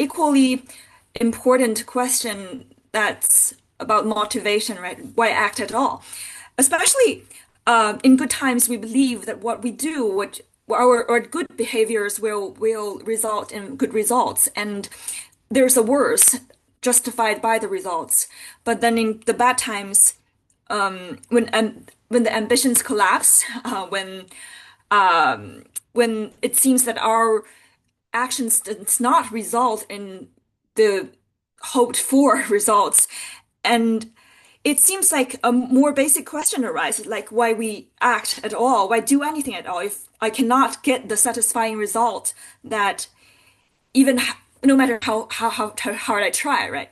equally important question that's about motivation, right? Why act at all? Especially in good times, we believe that what we do, what our good behaviors will result in good results, and there's a worse justified by the results. But then in the bad times, when the ambitions collapse, when it seems that our actions does not result in the hoped for results, and it seems like a more basic question arises, like why we act at all, why do anything at all if I cannot get the satisfying result that even no matter how hard I try, right?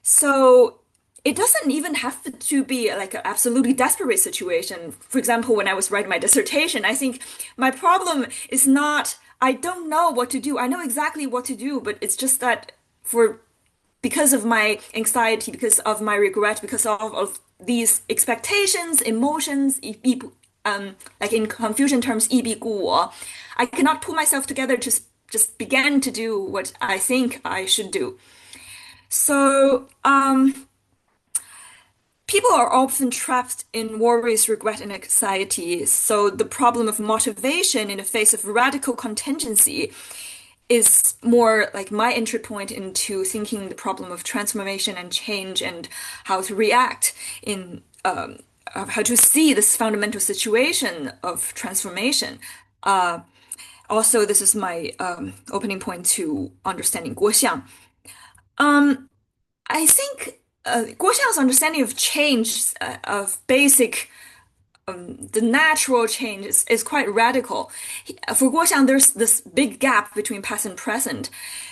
So it doesn't even have to be like an absolutely desperate situation. For example, when I was writing my dissertation, I think my problem is not, I don't know what to do. I know exactly what to do, but it's just that because of my anxiety, because of my regret, because of these expectations, emotions, like in Confucian terms, 一必固我, I cannot pull myself together to just begin to do what I think I should do. So, people are often trapped in worries, regret, and anxiety. So the problem of motivation in the face of radical contingency is more like my entry point into thinking the problem of transformation and change and how to react in how to see this fundamental situation of transformation. Also, this is my opening point to understanding Guoxiang. I think Guoxiang's understanding of change, of basic the natural change is quite radical. For Guoxiang, there's this big gap between past and present.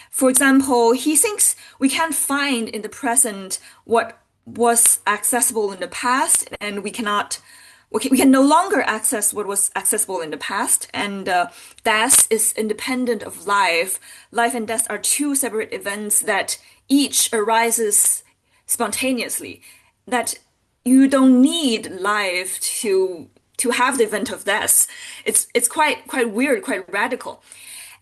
For example, he thinks we can't find in the present what was accessible in the past, and we can no longer access what was accessible in the past, and death is independent of life. Life and death are two separate events that each arises spontaneously, that you don't need life to have the event of death. It's quite weird, quite radical.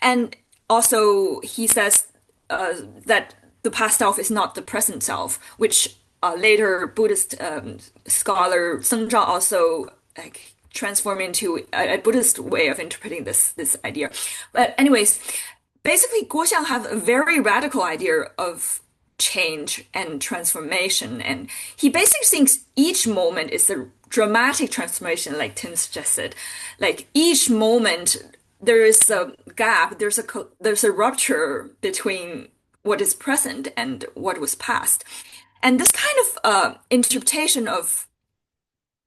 And also he says that the past self is not the present self, which later Buddhist scholar Seng Zhao also like transformed into a Buddhist way of interpreting this idea. But anyways, basically Guoxiang have a very radical idea of change and transformation, and he basically thinks each moment is a dramatic transformation, like Tim suggested. Like each moment there is a gap, there's a rupture between what is present and what was past. And this kind of interpretation of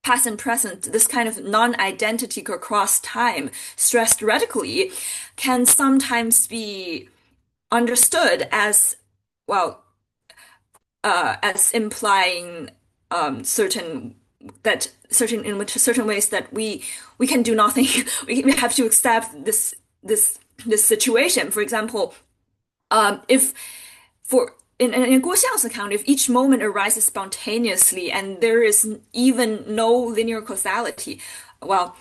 past and present, this kind of non-identity across time stressed radically, can sometimes be understood as, well, as implying certain ways that we can do nothing. we have to accept this situation. For example, if for in Guoxiang's account, if each moment arises spontaneously and there is even no linear causality, well,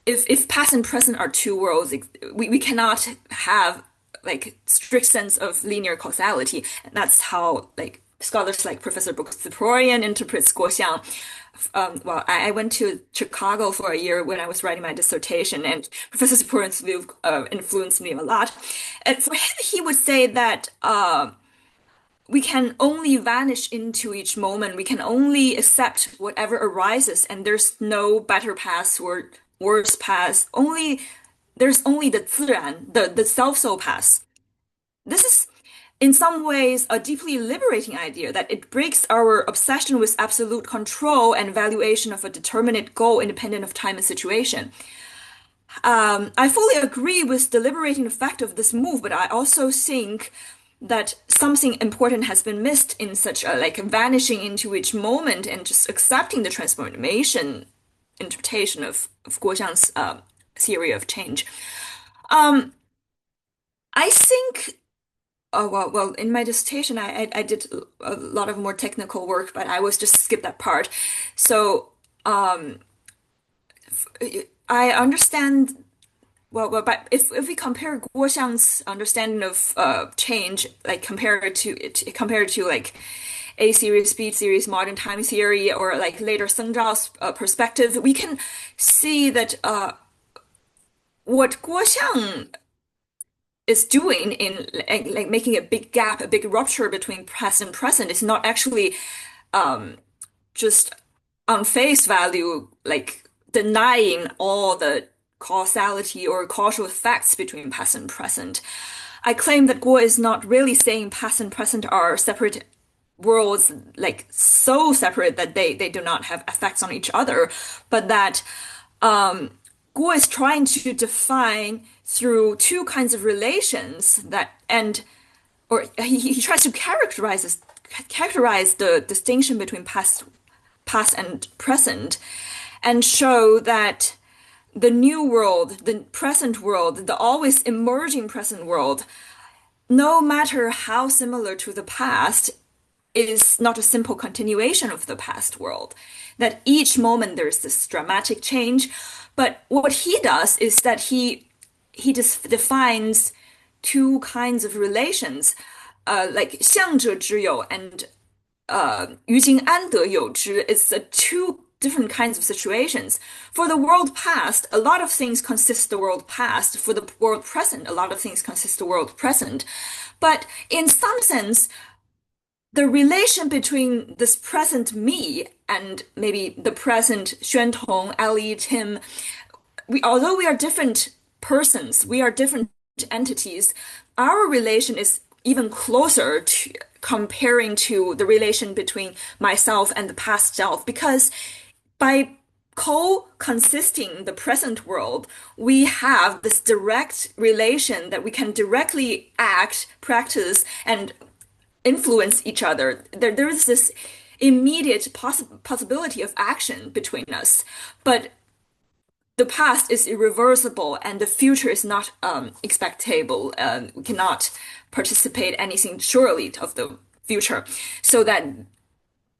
if past and present are two worlds, we cannot have like strict sense of linear causality, and that's how like scholars like Professor Book-Ziprian interprets Guoxiang. Well, I went to Chicago for a year when I was writing my dissertation, and Professor Ziprian's view influenced me a lot. And for him, he would say that we can only vanish into each moment. We can only accept whatever arises, and there's no better path or worse path. There's only the 自然, the self-soul path. This is, in some ways, a deeply liberating idea that it breaks our obsession with absolute control and valuation of a determinate goal independent of time and situation. I fully agree with the liberating effect of this move, but I also think that something important has been missed in such a like vanishing into each moment and just accepting the transformation interpretation of Guo Xiang's theory of change. I think, well, in my dissertation, I did a lot of more technical work, but I was just skip that part. So I understand. Well, but if we compare Guo Xiang's understanding of change, like compared to like A series, B series, modern time theory, or like later Seng Zhao's perspective, we can see that what Guo Xiang is doing in like making a big gap, a big rupture between past and present is not actually just on face value, like denying all the causality or causal effects between past and present. I claim that Guo is not really saying past and present are separate worlds, like so separate that they do not have effects on each other, but that Guo is trying to define through two kinds of relations that or he tries to characterize the distinction between past and present, and show that the new world, the present world, the always emerging present world, no matter how similar to the past, is not a simple continuation of the past world. That each moment there's this dramatic change. But what he does is that he just defines two kinds of relations, like 相者之有 and 于今安得有之. It's two different kinds of situations. For the world past, a lot of things consist the world past. For the world present, a lot of things consist the world present. But in some sense, the relation between this present me and maybe the present Xuantong, Ellie, Tim, although we are different persons, we are different entities, our relation is even closer to comparing to the relation between myself and the past self, because by co-consisting the present world, we have this direct relation that we can directly act, practice, and influence each other. There is this immediate possibility of action between us, but the past is irreversible and the future is not expectable. We cannot participate anything surely of the future, so that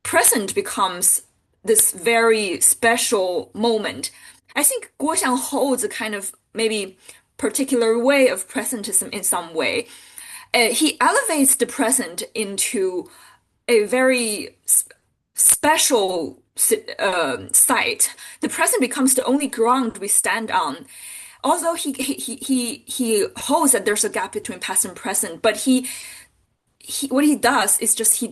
present becomes this very special moment. I think Guo Xiang holds a kind of maybe particular way of presentism in some way. He elevates the present into a very special site. The present becomes the only ground we stand on. Although he holds that there's a gap between past and present, but what he does is just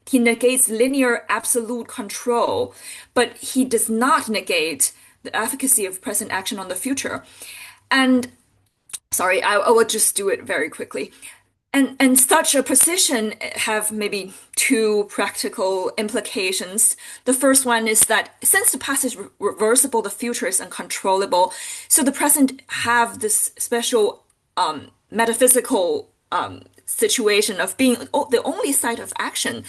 he negates linear absolute control, but he does not negate the efficacy of present action on the future. And sorry, I will just do it very quickly. And such a position have maybe two practical implications. The first one is that since the past is reversible, the future is uncontrollable. So the present have this special metaphysical situation of being the only site of action.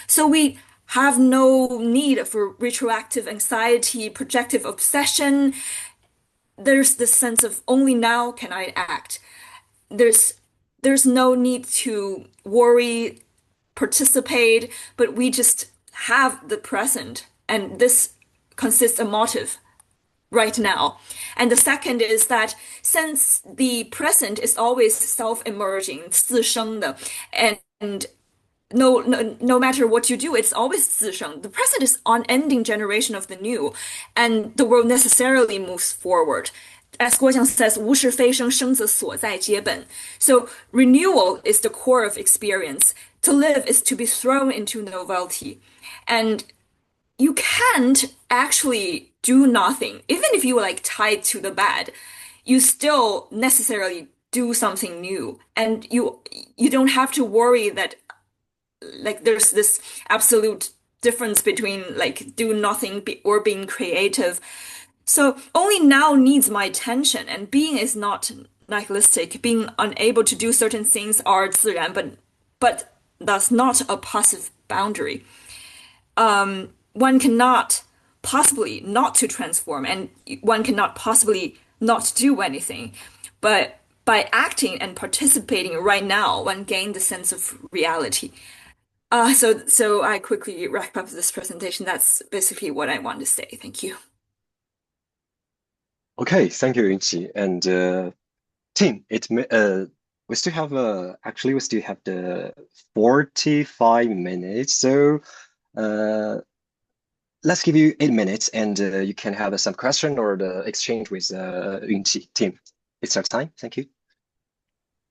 So we have no need for retroactive anxiety, projective obsession. There's this sense of only now can I act. There's no need to worry, participate, but we just have the present, and this consists of motive right now. And the second is that since the present is always self-emerging, 自生的, and no matter what you do, it's always 自生. The present is unending generation of the new, and the world necessarily moves forward. As Guo Xiang says, 无事非生，生则所在皆本. So renewal is the core of experience. To live is to be thrown into novelty. And you can't actually do nothing. Even if you were like tied to the bed, you still necessarily do something new. And you don't have to worry that like there's this absolute difference between like do nothing or being creative. So only now needs my attention, and being is not nihilistic. Being unable to do certain things are 自然, but that's not a passive boundary. One cannot possibly not to transform, and one cannot possibly not do anything. But by acting and participating right now, one gains the sense of reality. So I quickly wrap up this presentation. That's basically what I want to say. Thank you. Okay, thank you, Yunqi. And Tim, we still have actually we still have the 45 minutes. So let's give you 8 minutes, and you can have some question or the exchange with Yunqi. Tim, it's our time. Thank you.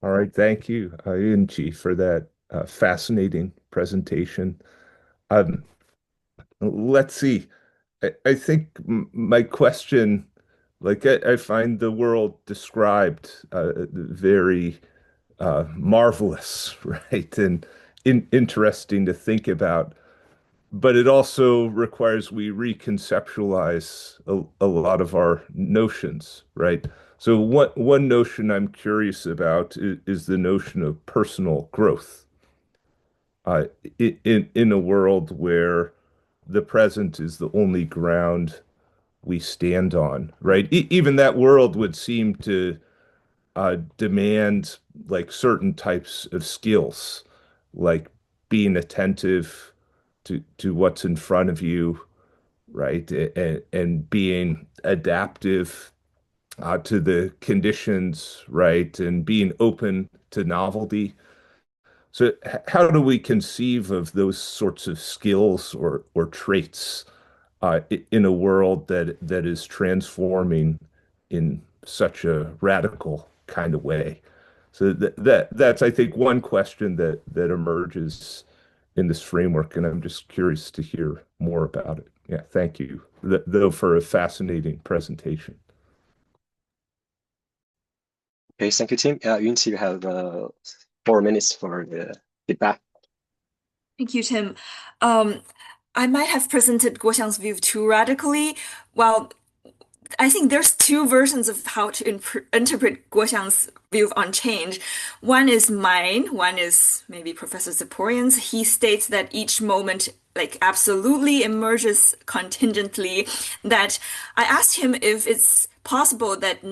All right, thank you, Yunqi, for that fascinating presentation. Let's see. I think my question, like I find the world described very marvelous, right? And interesting to think about. But it also requires we reconceptualize a lot of our notions, right? So one notion I'm curious about is the notion of personal growth in a world where the present is the only ground we stand on, right? Even that world would seem to demand like certain types of skills, like being attentive to what's in front of you, right? And being adaptive to the conditions, right? And being open to novelty. So how do we conceive of those sorts of skills or traits in a world that is transforming in such a radical kind of way? So that's I think one question that emerges in this framework, and I'm just curious to hear more about it. Yeah, thank you, though, for a fascinating presentation. Okay, thank you, Tim. Yunqi, you have 4 minutes for the feedback. Thank you, Tim. I might have presented Guo Xiang's view too radically. Well, I think there's two versions of how to interpret Guo Xiang's view on change. One is mine, one is maybe Professor Ziporian's. He states that each moment like absolutely emerges contingently. That I asked him if it's possible that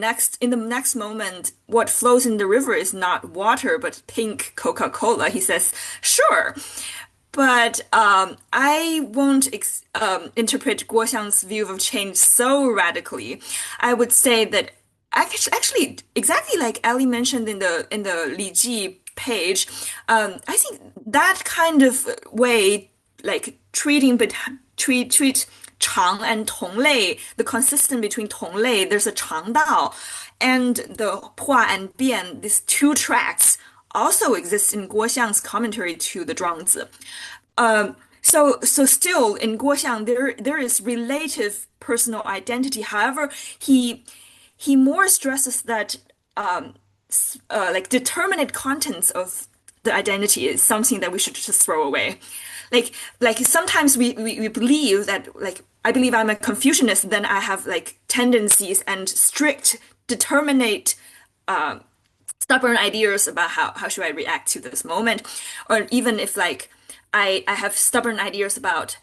in the next moment, what flows in the river is not water, but pink Coca-Cola. He says, sure. But I won't interpret Guo Xiang's view of change so radically. I would say that actually exactly like Ellie mentioned in the Li Ji page, I think that kind of way, like treat Chang and Tonglei, the consistent between Tonglei, there's a Changdao, and the Hua and Bian, these two tracks also exists in Guo Xiang's commentary to the Zhuangzi. So still in Guo Xiang there is relative personal identity. However, he more stresses that like determinate contents of the identity is something that we should just throw away. Like sometimes we believe that, like, I believe I'm a Confucianist, then I have like tendencies and strict determinate stubborn ideas about how should I react to this moment, or even if like I have stubborn ideas about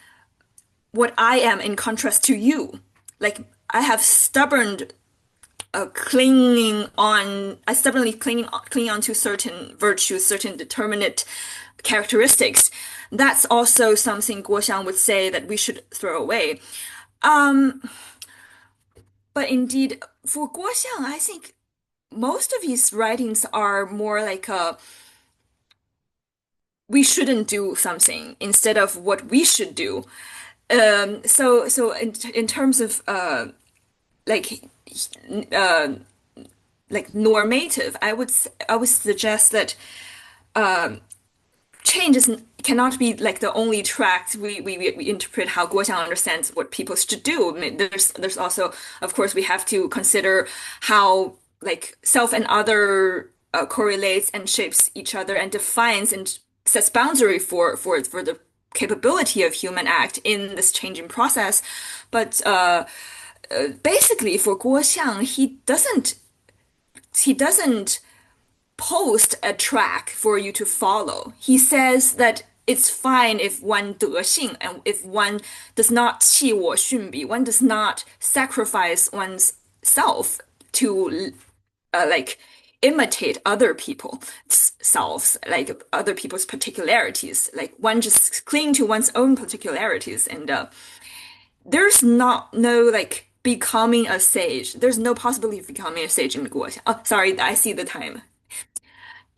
what I am in contrast to you. Like I have stubbornly clinging on to certain virtues, certain determinate characteristics. That's also something Guo Xiang would say that we should throw away. But indeed, for Guo Xiang, I think most of his writings are more like we shouldn't do something instead of what we should do. So in terms of like normative, I would suggest that change cannot be like the only track we interpret how Guo Xiang understands what people should do. I mean, there's also, of course, we have to consider how like self and other correlates and shapes each other and defines and sets boundary for the capability of human act in this changing process. But basically for Guo Xiang, he doesn't post a track for you to follow. He says that it's fine if one 德性 and if one does not 弃我逊比, one does not sacrifice one's self to like imitate other people's selves, like other people's particularities. Like one just cling to one's own particularities, and there's no like becoming a sage. There's no possibility of becoming a sage in Guoxiang. Oh, sorry, I see the time.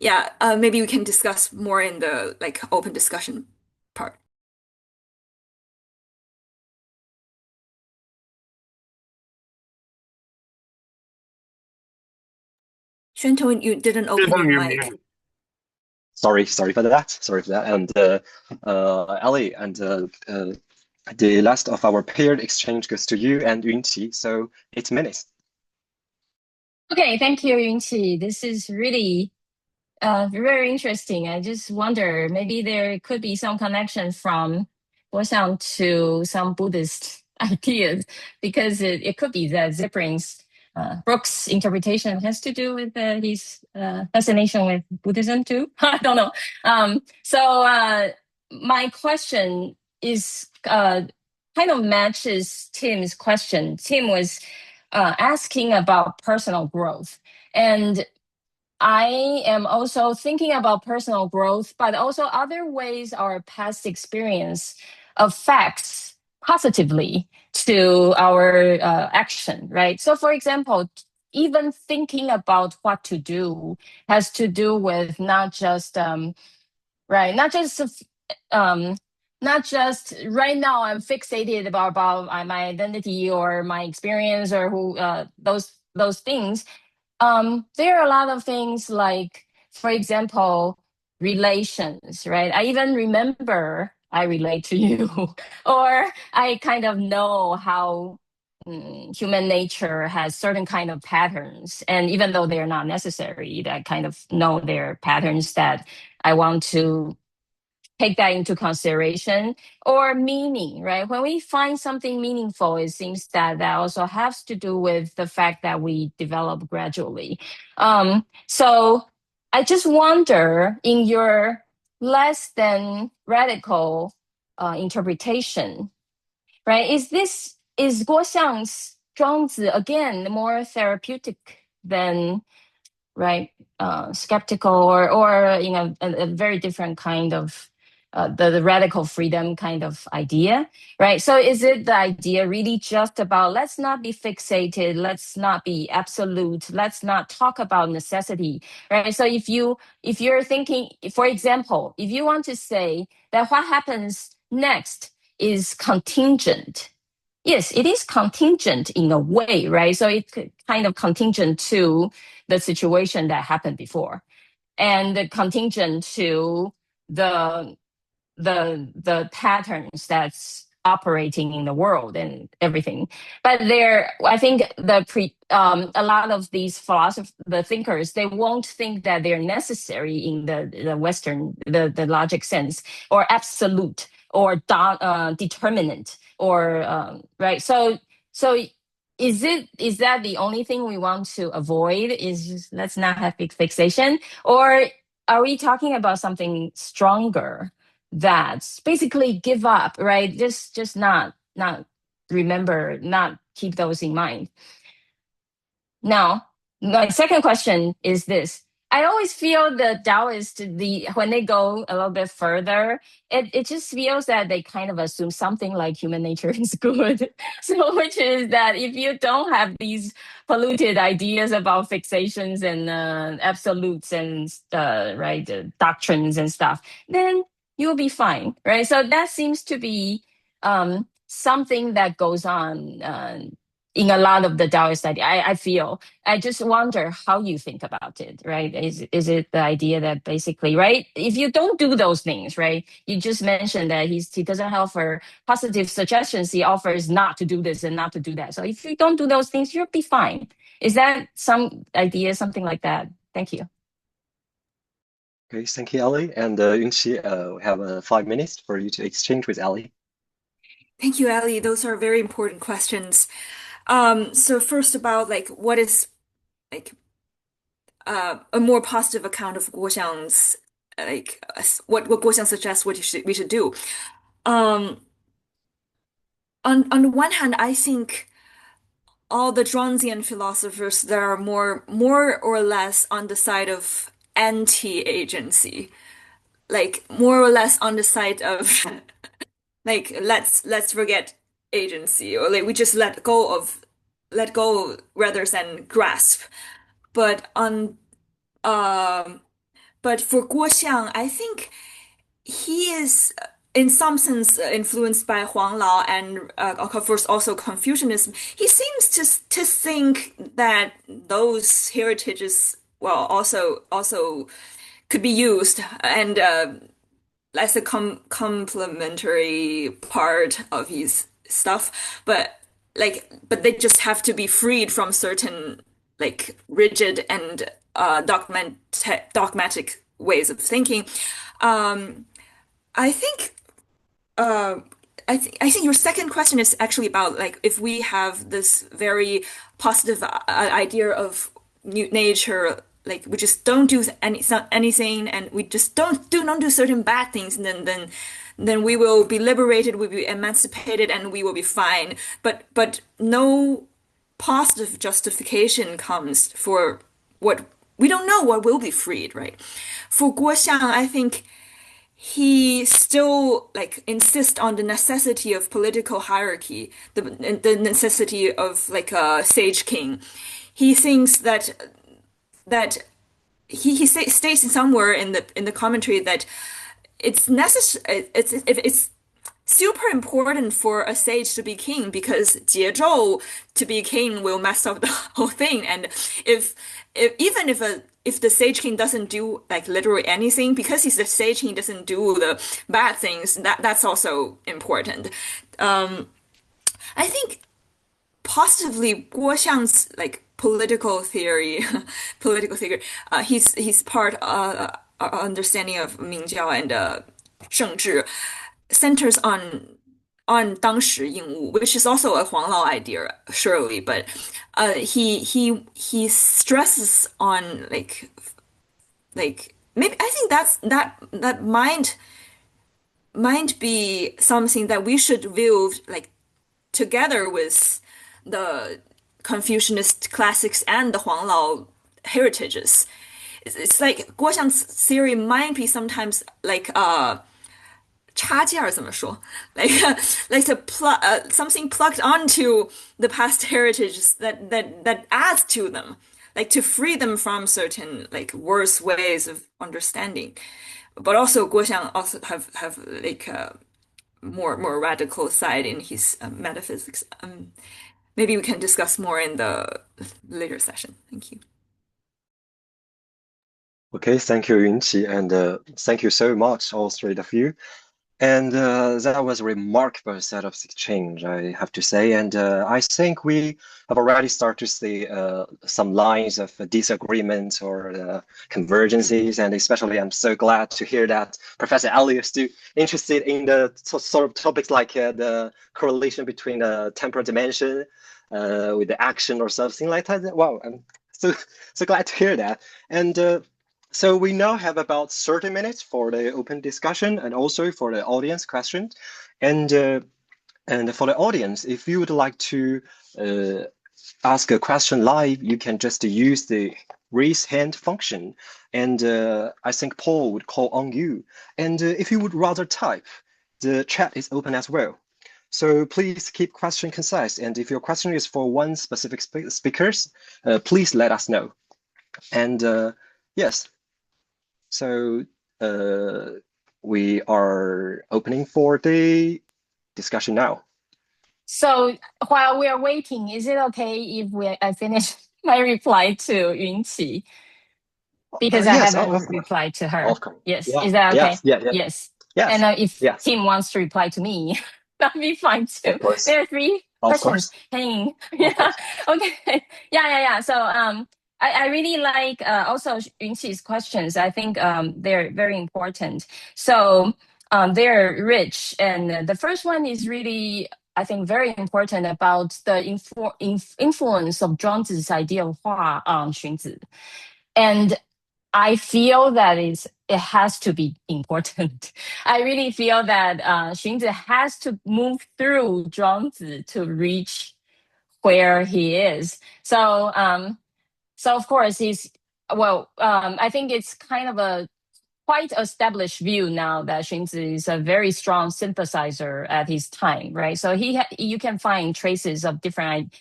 Yeah, maybe we can discuss more in the like open discussion part. Xuantong, you didn't open your mic. Sorry for that. Sorry for that. And Ellie, and the last of our paired exchange goes to you and Yunqi. So 8 minutes. Okay, thank you, Yunqi. This is really very interesting. I just wonder, maybe there could be some connection from Guoxiang to some Buddhist ideas, because it could be that Brooks' interpretation has to do with his fascination with Buddhism too. I don't know. So my question is kind of matches Tim's question. Tim was asking about personal growth, and I am also thinking about personal growth, but also other ways our past experience affects positively to our action, right? So, for example, even thinking about what to do has to do with not just right, not just right now I'm fixated about my identity or my experience or who those things. There are a lot of things like, for example, relations, right? I even remember I relate to you, or I kind of know how human nature has certain kind of patterns. And even though they're not necessary, I kind of know their patterns that I want to take that into consideration. Or meaning, right? When we find something meaningful, it seems that also has to do with the fact that we develop gradually. So I just wonder, in your less than radical interpretation, right? Is Guoxiang's Zhuangzi again more therapeutic than, right, skeptical, or a very different kind of the radical freedom kind of idea, right? So is it the idea really just about, let's not be fixated, let's not be absolute, let's not talk about necessity, right? So if you're thinking, for example, if you want to say that what happens next is contingent, yes, it is contingent in a way, right? So it's kind of contingent to the situation that happened before, and contingent to the patterns that's operating in the world and everything. But I think a lot of these the thinkers, they won't think that they're necessary in the Western, the logic sense, or absolute, or determinant, or right. So is that the only thing we want to avoid? Is just, let's not have big fixation, or are we talking about something stronger? That's basically give up, right? Just not remember, not keep those in mind. Now, my second question is this. I always feel the Taoists, when they go a little bit further, it just feels that they kind of assume something like human nature is good. So, which is that if you don't have these polluted ideas about fixations and absolutes and right, doctrines and stuff, then you'll be fine, right? So that seems to be something that goes on in a lot of the Taoist idea. I feel. I just wonder how you think about it, right? Is it the idea that basically, right, if you don't do those things, right? You just mentioned that he doesn't offer positive suggestions. He offers not to do this and not to do that. So if you don't do those things, you'll be fine. Is that some idea, something like that? Thank you. Okay, thank you, Ellie. And Yunqi, we have 5 minutes for you to exchange with Ellie. Thank you, Ellie. Those are very important questions. So first about like what is like a more positive account of Guo Xiang's like what Guo Xiang suggests what we should do. Um, on the one hand, I think all the Zhuangzian philosophers that are more or less on the side of anti-agency, like more or less on the side of like let's forget agency, or like we just let go rather than grasp. But on um but for Guo Xiang, I think he is in some sense influenced by Huang Lao and of course also Confucianism. He seems to think that those heritages well also could be used and as a complementary part of his stuff, but they just have to be freed from certain like rigid and dogmatic ways of thinking. Um, I think uh, I think your second question is actually about like if we have this very positive idea of nature, like we just don't do anything, and we just don't do certain bad things, and then we will be liberated, we'll be emancipated, and we will be fine. But no positive justification comes for what we don't know what will be freed, right? For Guo Xiang, I think he still like insists on the necessity of political hierarchy, the necessity of like a sage king. He thinks that he states somewhere in the commentary that it's necessary it's super important for a sage to be king because 节奏 to be king will mess up the whole thing. And if even if the sage king doesn't do like literally anything, because he's the sage king doesn't do the bad things, that's also important. I think positively Guo Xiang's like political theory, he's part understanding of Mingjiao and 政治 centers on 当时应物, which is also a Huang Lao idea, surely, but he stresses on like maybe I think that might be something that we should view like together with the Confucianist classics and the Huang Lao heritages. It's like Guo Xiang's theory might be sometimes like 插件 怎么说? Like like something plugged onto the past heritages that adds to them, like to free them from certain like worse ways of understanding. But also Guo Xiang also have like a more radical side in his metaphysics. Maybe we can discuss more in the later session. Thank you. Okay, thank you, Yunqi, and thank you so much, all three of you. And that was a remarkable set of exchange, I have to say. And I think we have already started to see some lines of disagreement or convergences. And especially, I'm so glad to hear that Professor Ellie is still interested in the sort of topics like the correlation between the temporal dimension with the action or something like that. Wow, I'm so glad to hear that. And so we now have about 30 minutes for the open discussion and also for the audience questions. And for the audience, if you would like to ask a question live, you can just use the raise hand function. And I think Paul would call on you. And if you would rather type, the chat is open as well. So please keep question concise. And if your question is for one specific speakers, please let us know. And yes. So we are opening for the discussion now. So while we are waiting, is it okay if I finish my reply to Yunqi? Because I yes, haven't replied to her. Of course. Yes, Yeah. is that okay? Yes. And if Tim wants to reply to me, that'd be fine too. Of course. There are three questions hanging. Yeah. Okay. Yeah. So I really like also Yunqi's questions. I think they're very important. So they're rich. And the first one is really, I think, very important about the influence of Zhuangzi's idea of Hua on Xunzi. And I feel that it has to be important. I really feel that Xunzi has to move through Zhuangzi to reach where he is. So of course I think it's kind of a quite established view now that Xunzi is a very strong synthesizer at his time, right? So you can find traces of different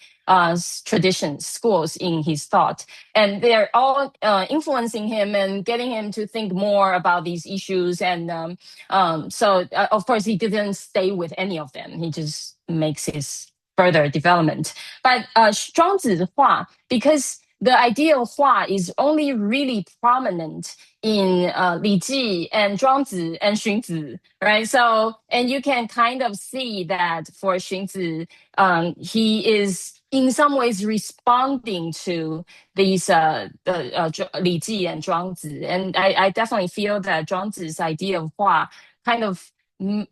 traditions, schools in his thought, and they're all influencing him and getting him to think more about these issues. And of course, he didn't stay with any of them. He just makes his further development. But Zhuangzi Hua, because the idea of Hua is only really prominent in Li Ji and Zhuangzi and Xunzi, right? So, and you can kind of see that for Xunzi, he is in some ways responding to these Li Ji and Zhuangzi. And I definitely feel that Zhuangzi's idea of Hua kind of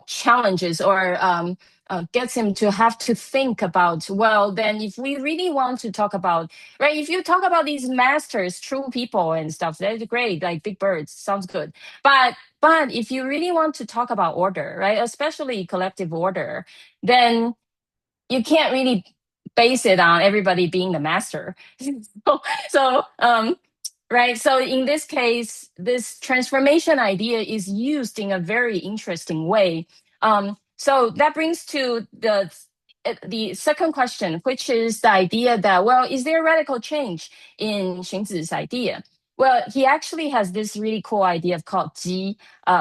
challenges or gets him to have to think about, well, then if we really want to talk about, right, if you talk about these masters, true people and stuff, that's great, like big birds, sounds good. But if you really want to talk about order, right, especially collective order, then you can't really base it on everybody being the master. Right. So in this case, this transformation idea is used in a very interesting way. So that brings to the second question, which is the idea that, well, is there a radical change in Xunzi's idea? Well, he actually has this really cool idea called Ji,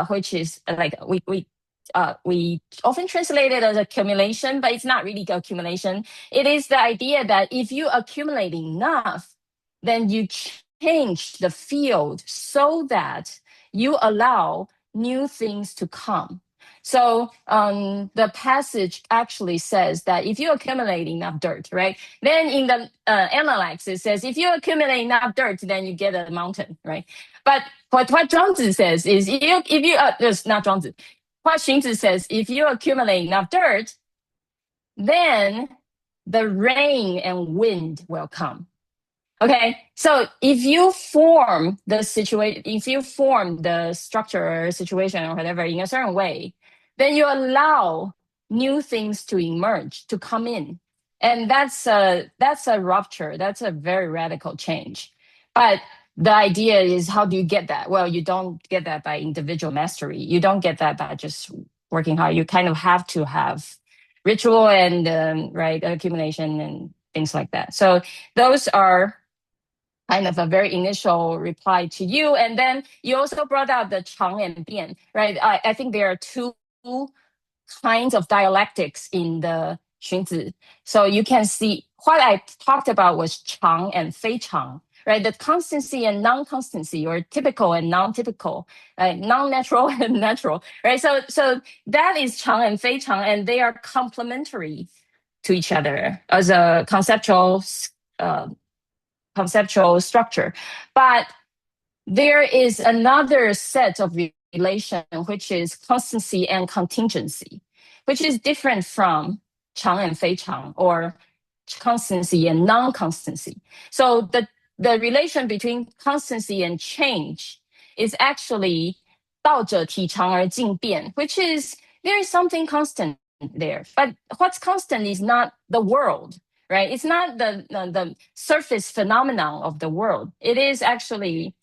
which is like we often translate it as accumulation, but it's not really accumulation. It is the idea that if you accumulate enough, then you change the field so that you allow new things to come. So the passage actually says that if you accumulate enough dirt, right, then in the analects it says if you accumulate enough dirt, then you get a mountain, right? But what Zhuangzi says is if you it's not Zhuangzi. What Xunzi says, if you accumulate enough dirt, then the rain and wind will come. Okay, so if you form the structure or situation or whatever in a certain way, then you allow new things to emerge, to come in. And that's a rupture. That's a very radical change. But the idea is, how do you get that? Well, you don't get that by individual mastery. You don't get that by just working hard. You kind of have to have ritual and right, accumulation and things like that. So those are kind of a very initial reply to you. And then you also brought out the Chang and Bian, right? I think there are two kinds of dialectics in the Xunzi. So you can see what I talked about was Chang and Fei Chang, right? The constancy and non-constancy, or typical and non-typical, non-natural and natural, right? So that is Chang and Fei Chang, and they are complementary to each other as a conceptual structure. But there is another set of relation, which is constancy and contingency, which is different from Chang and Fei Chang, or constancy and non-constancy. So the relation between constancy and change is actually 道者体长而静变, which is there is something constant there. But what's constant is not the world, right? It's not the surface phenomenon of the world. It is actually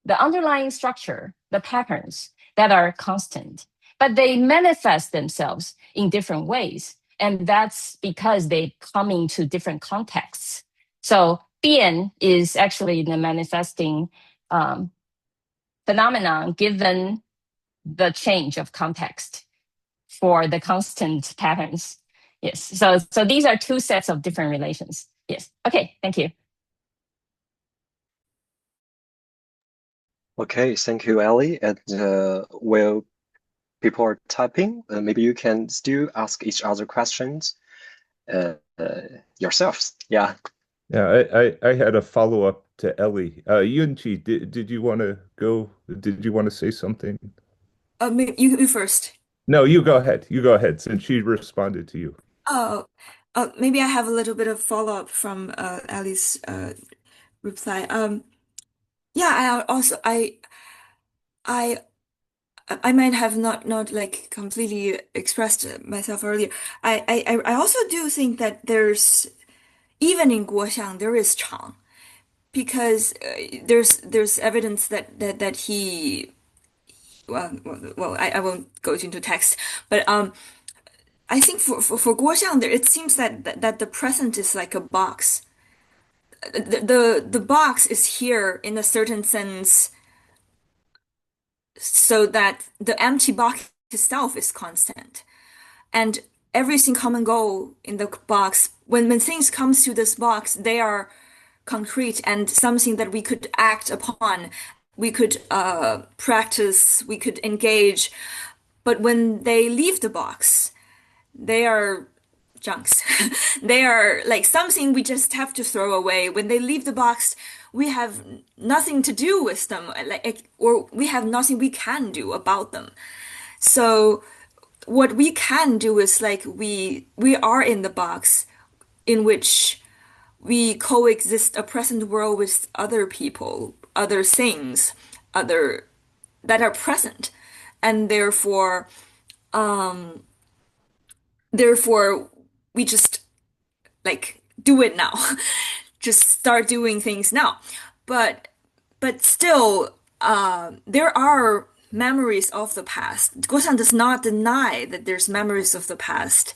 the underlying structure, the patterns that are constant, but they manifest themselves in different ways. And that's because they come into different contexts. So Bian is actually the manifesting phenomenon given the change of context for the constant patterns. Yes, so these are two sets of different relations. Yes, okay, thank you. Okay, thank you, Ellie. And while people are typing, maybe you can still ask each other questions yourselves. Yeah. Yeah, I had a follow-up to Ellie. Yunqi, did you want to go? Did you want to say something? You first. No, you go ahead. You go ahead, since she responded to you. Oh, maybe I have a little bit of follow-up from Ellie's reply. Yeah, I I might have not like completely expressed myself earlier. I also do think that there's even in Guoxiang there is Chang because there's evidence that he I won't go into text, but I think for Guoxiang there it seems that the present is like a box. The box is here in a certain sense so that the empty box itself is constant. And everything come and go in the box. When things comes to this box, they are concrete and something that we could act upon. We could practice, we could engage. But when they leave the box, they are junks. They are like something we just have to throw away. When they leave the box, we have nothing to do with them, or we have nothing we can do about them. So what we can do is like we are in the box in which we coexist a present world with other people, other things, other that are present, and therefore we just like do it now. Just start doing things now. But still, there are memories of the past. Guosan does not deny that there's memories of the past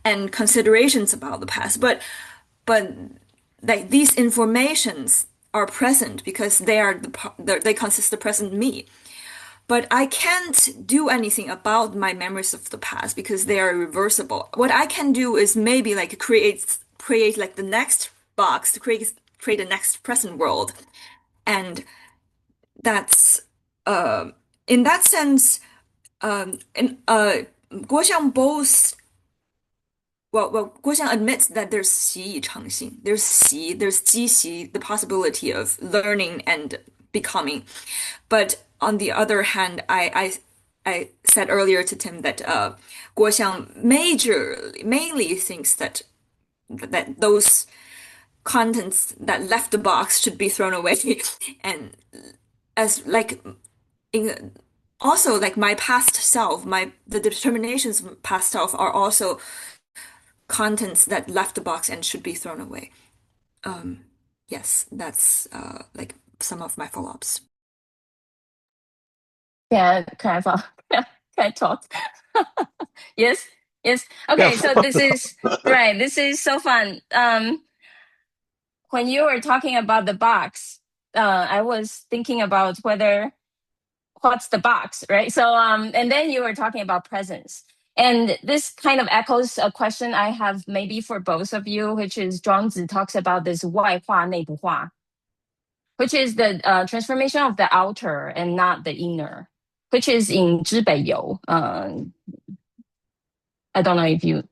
and considerations about the past, but like these informations are present because they consist the present me. But I can't do anything about my memories of the past because they are irreversible. What I can do is maybe like create like the next box to create the next present world. And that's in that sense, Guoxiang both Guoxiang admits that there's 习以成性, there's 机习, the possibility of learning and becoming. But on the other hand, I said earlier to Tim that Guoxiang mainly thinks that those contents that left the box should be thrown away, and as like in also like my past self, the determinations of past self are also contents that left the box and should be thrown away. Yes, that's like some of my follow-ups. Yeah, kind of, can I talk? Yes, yes. Okay, Yeah. so this is right. This is so fun. When you were talking about the box, I was thinking about what's the box, right? So, and then you were talking about presence. And this kind of echoes a question I have maybe for both of you, which is Zhuangzi talks about this 外化内部化, which is the transformation of the outer and not the inner, which is in 知北游. I don't know if you,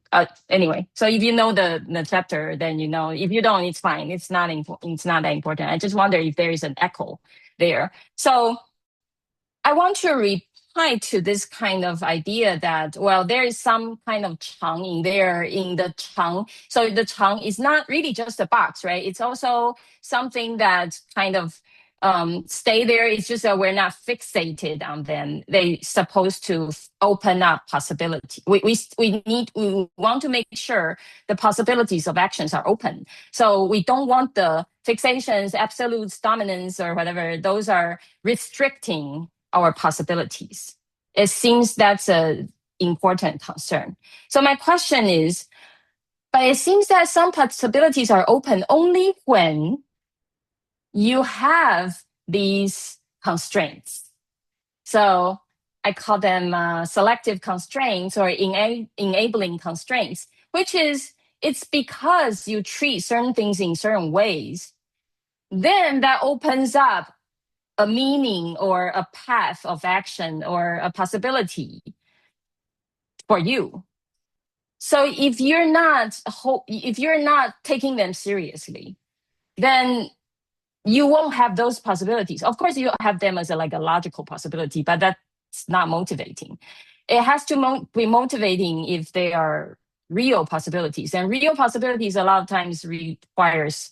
anyway, so if you know the chapter, then you know. If you don't, it's fine. It's not that important. I just wonder if there is an echo there. So I want to reply to this kind of idea that, well, there is some kind of Chang in there in the Chang. So the Chang is not really just a box, right? It's also something that kind of stay there. It's just that we're not fixated on them. They're supposed to open up possibility. We want to make sure the possibilities of actions are open. So we don't want the fixations, absolute dominance, or whatever. Those are restricting our possibilities. It seems that's an important concern. So my question is, but it seems that some possibilities are open only when you have these constraints. So I call them selective constraints or enabling constraints, which is it's because you treat certain things in certain ways, then that opens up a meaning or a path of action or a possibility for you. So if you're not taking them seriously, then you won't have those possibilities. Of course, you have them as a logical possibility, but that's not motivating. It has to be motivating if they are real possibilities. And real possibilities a lot of times requires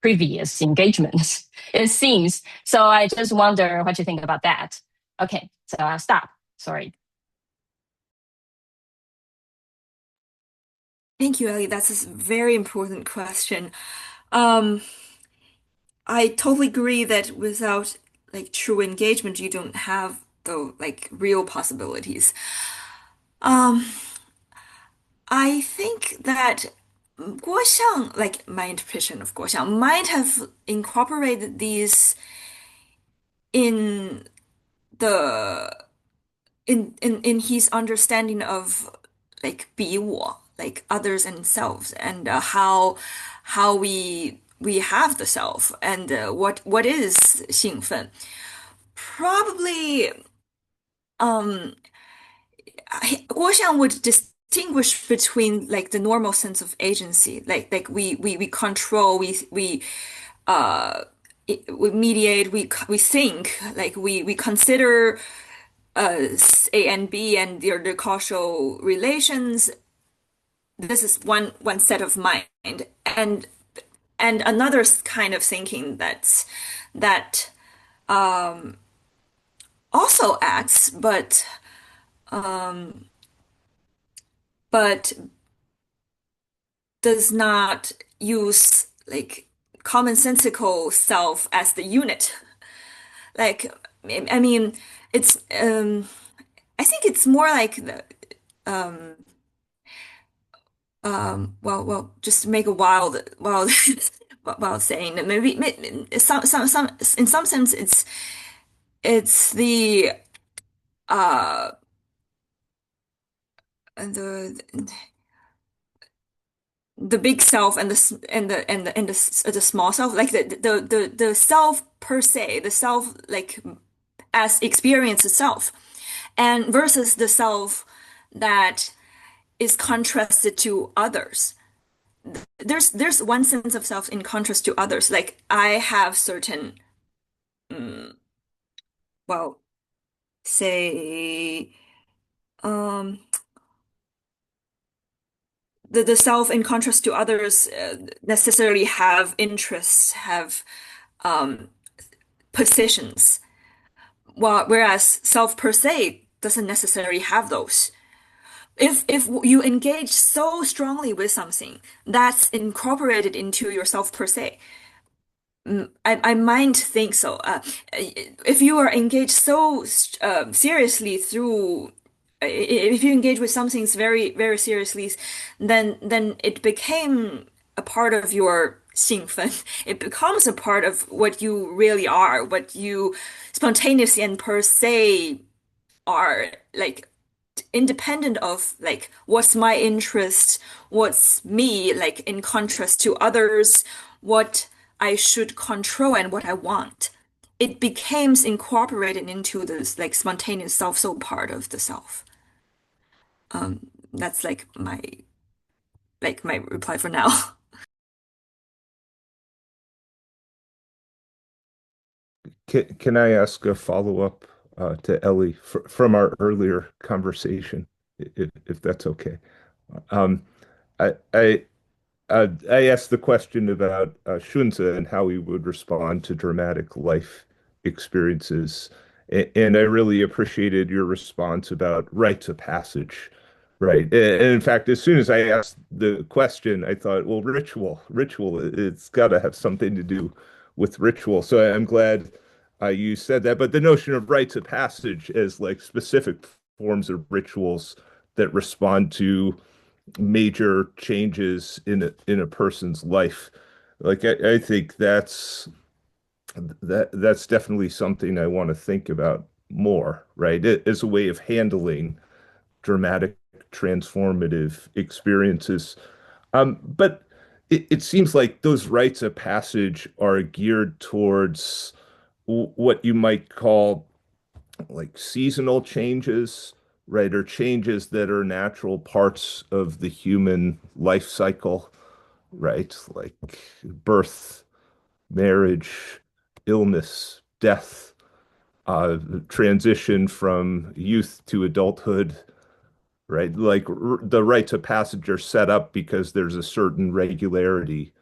previous engagements, it seems. So I just wonder what you think about that. Okay, so I'll stop. Sorry. Thank you, Ellie. That's a very important question. I totally agree that without like true engagement, you don't have the like real possibilities. Um, I think that Guoxiang, like my interpretation of Guoxiang, might have incorporated these in the in his understanding of like 比我, like others and selves, and how we have the self, and what is 兴奋. Probably, um, Guoxiang would distinguish between like the normal sense of agency, like we control, uh we mediate, we think, like we consider A and B and their causal relations. This is one set of mind, and another kind of thinking that also acts, but does not use like commonsensical self as the unit. Like, I mean, it's I think it's more like the well, just to make a wild wild saying that maybe some in some sense it's uh the the big self and the small self, like the self per se, the self like as experience itself, and versus the self that is contrasted to others. There's one sense of self in contrast to others. Like I have certain, well, say, um, the self in contrast to others necessarily have interests, have um, positions, whereas self per se doesn't necessarily have those. If you engage so strongly with something that's incorporated into yourself per se, I might think so. If you are engaged so seriously through, if you engage with something very, very seriously, then it became a part of your 兴奋. It becomes a part of what you really are, what you spontaneously and per se are, like independent of like what's my interest, what's me, like in contrast to others, what I should control and what I want. It becomes incorporated into this like spontaneous self-soul part of the self. That's like my reply for now. Can I ask a follow-up to Ellie from our earlier conversation, if that's okay? Um, I, I I asked the question about Xunzi and how he would respond to dramatic life experiences, and I really appreciated your response about rites of passage, right? And in fact, as soon as I asked the question, I thought, well, ritual, it's got to have something to do with ritual. So I'm glad you said that. But the notion of rites of passage as like specific forms of rituals that respond to major changes in a person's life. Like I think that's definitely something I want to think about more, right? As a way of handling dramatic, transformative experiences. But it seems like those rites of passage are geared towards what you might call like seasonal changes, right? Or changes that are natural parts of the human life cycle, right? Like birth, marriage, illness, death, transition from youth to adulthood, right? Like the rites of passage are set up because there's a certain regularity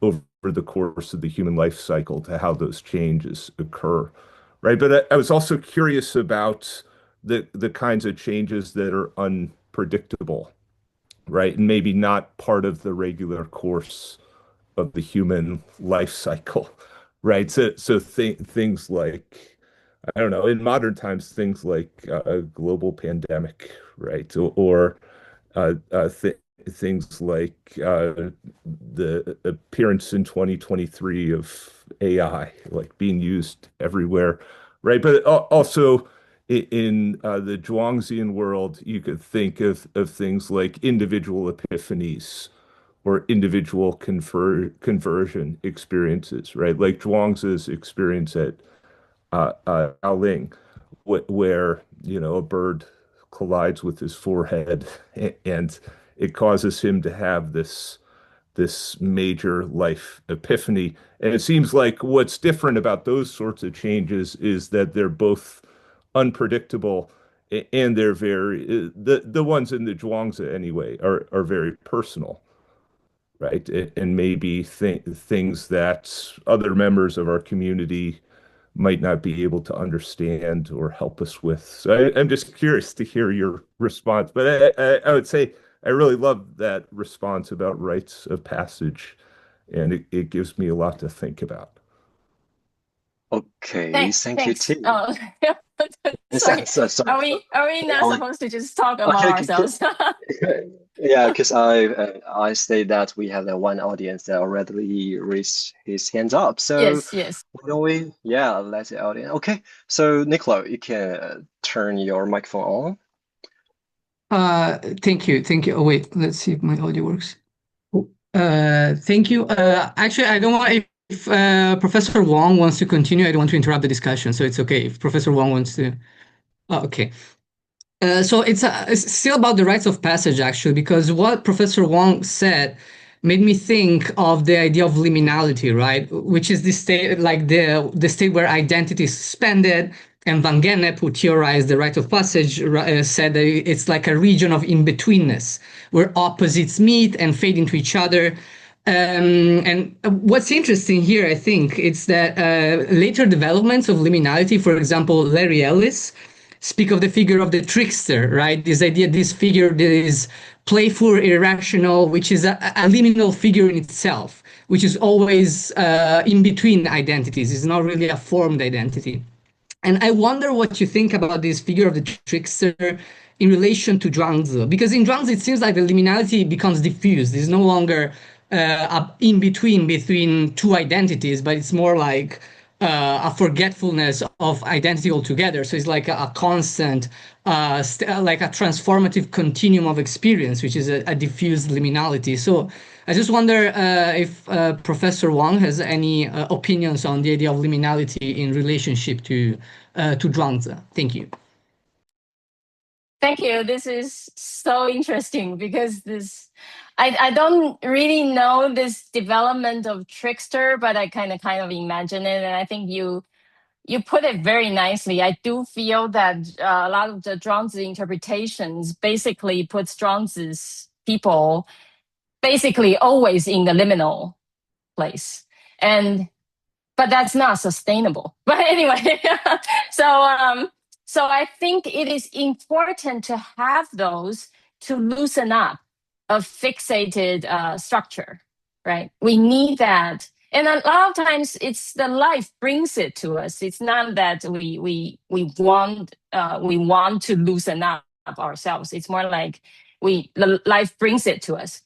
over the course of the human life cycle to how those changes occur, right? But I was also curious about the kinds of changes that are unpredictable, right? And maybe not part of the regular course of the human life cycle, right? Things like, I don't know, in modern times, things like a global pandemic, right? Or th things like the appearance in 2023 of AI, like being used everywhere, right? But also in the Zhuangzian world, you could think of things like individual epiphanies or individual conversion experiences, right? Like Zhuangzi's experience at Aoling, where a bird collides with his forehead, and it causes him to have this major life epiphany. And it seems like what's different about those sorts of changes is that they're both unpredictable, and they're very the ones in the Zhuangzi anyway are very personal, right? And maybe things that other members of our community might not be able to understand or help us with. So I'm just curious to hear your response. But I would say I really love that response about rites of passage, and it gives me a lot to think about. Okay, thank you, Thanks. Tim. Oh, sorry. Sorry. Are we not supposed to just talk among Okay, ourselves? yeah, because I say that we have that one audience that already raised his hands up. So Yes. why don't we, yeah, let the audience. Okay, so Nicola, you can turn your microphone Thank you. Oh, wait, let's see if my audio works. Thank you. Actually, I don't want if Professor Wang wants to continue, I don't want to interrupt the discussion, so it's okay if Professor Wang wants to. Oh, okay. So it's still about the rites of passage, actually, because what Professor Wang said made me think of the idea of liminality, right? Which is the state, like the state where identity is suspended. And Van Gennep, who theorized the rite of passage, said that it's like a region of in-betweenness, where opposites meet and fade into each other. And what's interesting here, I think, it's that later developments of liminality, for example, Larry Ellis, speak of the figure of the trickster, right? This idea, this figure that is playful, irrational, which is a liminal figure in itself, which is always in between identities. It's not really a formed identity. And I wonder what you think about this figure of the trickster in relation to Zhuangzi, because in Zhuangzi it seems like the liminality becomes diffused. It's no longer in between two identities, but it's more like a forgetfulness of identity altogether. So it's like a constant, like a transformative continuum of experience, which is a diffused liminality. So I just wonder if Professor Wang has any opinions on the idea of liminality in relationship to Zhuangzi. Thank you. Thank you. This is so interesting because I don't really know this development of trickster, but I kind of imagine it, and I think you put it very nicely. I do feel that a lot of the Zhuangzi interpretations basically puts Zhuangzi's people basically always in the liminal place, but that's not sustainable. But anyway, so I think it is important to have those to loosen up a fixated structure, right? We need that. And a lot of times it's the life brings it to us. It's not that we want to loosen up ourselves. It's more like the life brings it to us.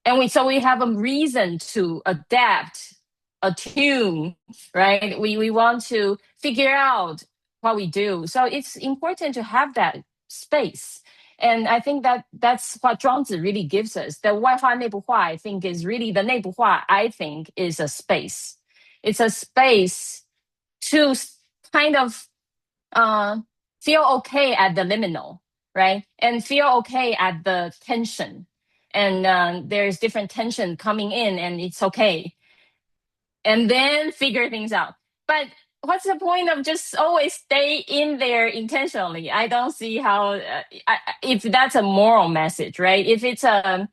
And we have a reason to adapt, attune, right? We want to figure out what we do. So it's important to have that space. And I think that's what Zhuangzi really gives us. The 外化内部化, I think, is really the 内部化, I think, is a space. It's a space to kind of feel okay at the liminal, right? And feel okay at the tension. And there's different tension coming in, and it's okay. And then figure things out. But what's the point of just always stay in there intentionally? I don't see how if that's a moral message, right? If it's a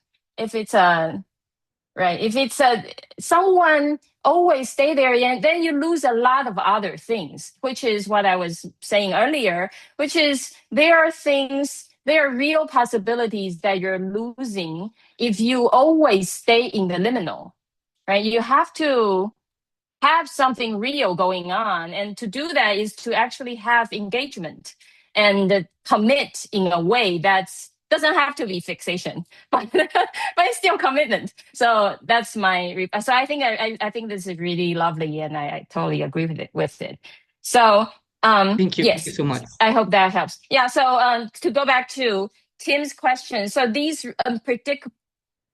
right, if it's a someone always stay there, and then you lose a lot of other things, which is what I was saying earlier, which is there are real possibilities that you're losing if you always stay in the liminal, right? You have to have something real going on. And to do that is to actually have engagement and commit in a way that's doesn't have to be fixation, but it's still commitment. So that's my. So I think I think this is really lovely, and I totally agree with it. So Thank you. yes, Thank you so much. I hope that helps. Yeah. So to go back to Tim's question, so these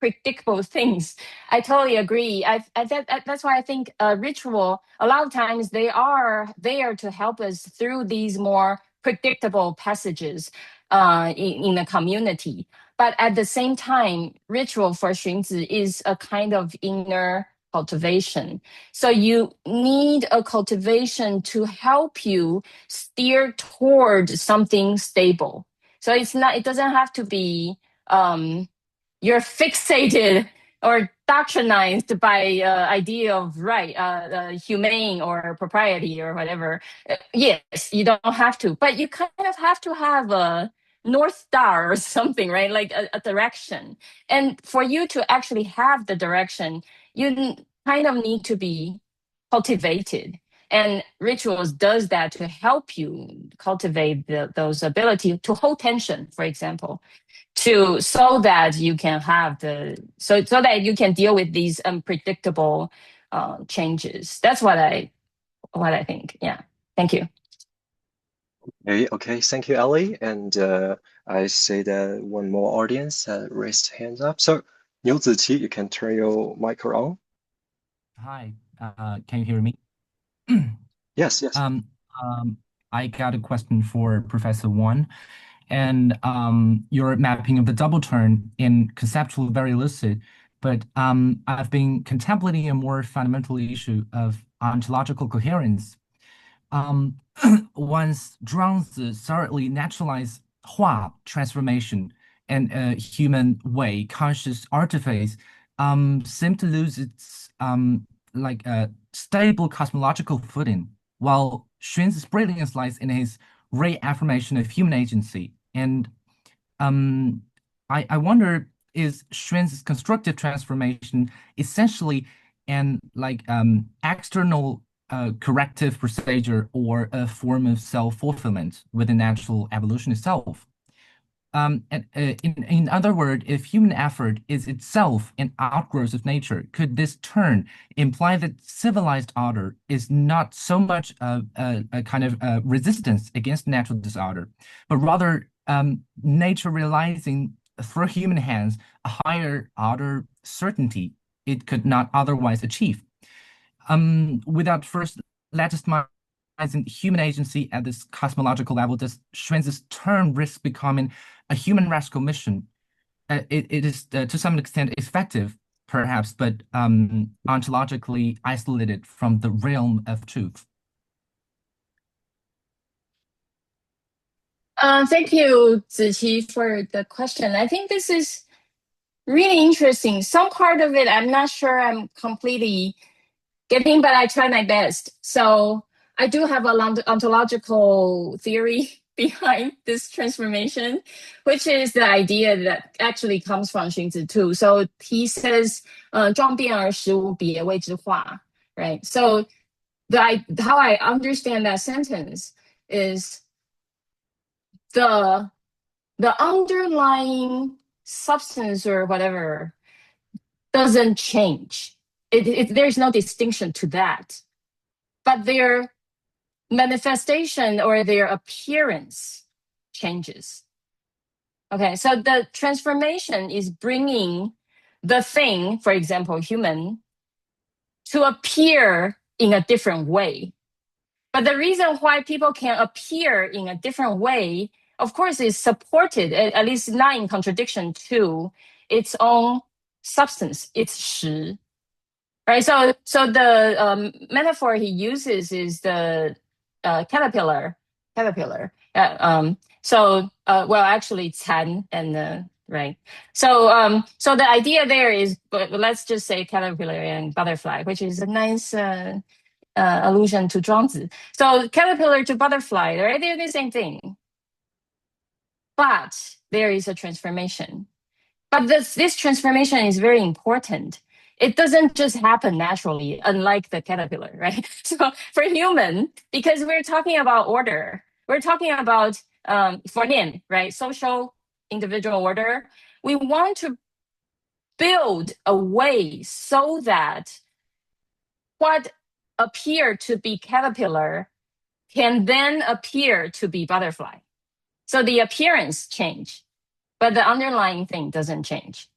predictable things. I totally agree. That's why I think ritual, a lot of times they are there to help us through these more predictable passages in the community. But at the same time, ritual for Xunzi is a kind of inner cultivation. So you need a cultivation to help you steer toward something stable. So it doesn't have to be you're fixated or doctrinized by idea of right, humane or propriety or whatever. Yes, you don't have to, but you kind of have to have a North Star or something, right? Like a direction. And for you to actually have the direction, you kind of need to be cultivated. And rituals does that to help you cultivate those ability to hold tension, for example, so that you can have so that you can deal with these unpredictable changes. That's what I think. Yeah. Thank you. Okay, thank you, Ellie. And I see that one more audience raised hands up. So, Niu Ziqi, you can turn your mic on. Hi, can you hear me? Yes, yes. I got a question for Professor Wang, and your mapping of the double turn in conceptual very lucid, but I've been contemplating a more fundamental issue of ontological coherence. Once Zhuangzi thoroughly naturalized Hua transformation and a human way conscious artiface seemed to lose its like a stable cosmological footing, while Xunzi's brilliance lies in his reaffirmation of human agency. And I wonder, is Xunzi's constructive transformation essentially an external corrective procedure or a form of self-fulfillment within natural evolution itself? And in other words, if human effort is itself an outgrowth of nature, could this turn imply that civilized order is not so much a kind of resistance against natural disorder, but rather nature realizing through human hands a higher order certainty it could not otherwise achieve? Without first legitimizing human agency at this cosmological level, does Xunzi's turn risk becoming a human rescue mission? It is to some extent effective, perhaps, but ontologically isolated from the realm of truth. Thank you, Ziqi, for the question. I think this is really interesting. Some part of it, I'm not sure I'm completely getting, but I try my best. So I do have a ontological theory behind this transformation, which is the idea that actually comes from Xunzi too. So he says, 壮变而实无别谓之化, right? So how I understand that sentence is the underlying substance or whatever doesn't change. There's no distinction to that, but their manifestation or their appearance changes. Okay, so the transformation is bringing the thing, for example, human, to appear in a different way. But the reason why people can appear in a different way, of course, is supported, at least not in contradiction to its own substance, its 实. right? So the metaphor he uses is the caterpillar. Well, actually, 蚕 and right. So the idea there is, but let's just say caterpillar and butterfly, which is a nice allusion to Zhuangzi. So caterpillar to butterfly, right? They're the same thing, but there is a transformation. But this transformation is very important. It doesn't just happen naturally, unlike the caterpillar, right? So for human, because we're talking about order, we're talking about for him, right? Social, individual order. We want to build a way so that what appear to be caterpillar can then appear to be butterfly. So the appearance change, but the underlying thing doesn't change.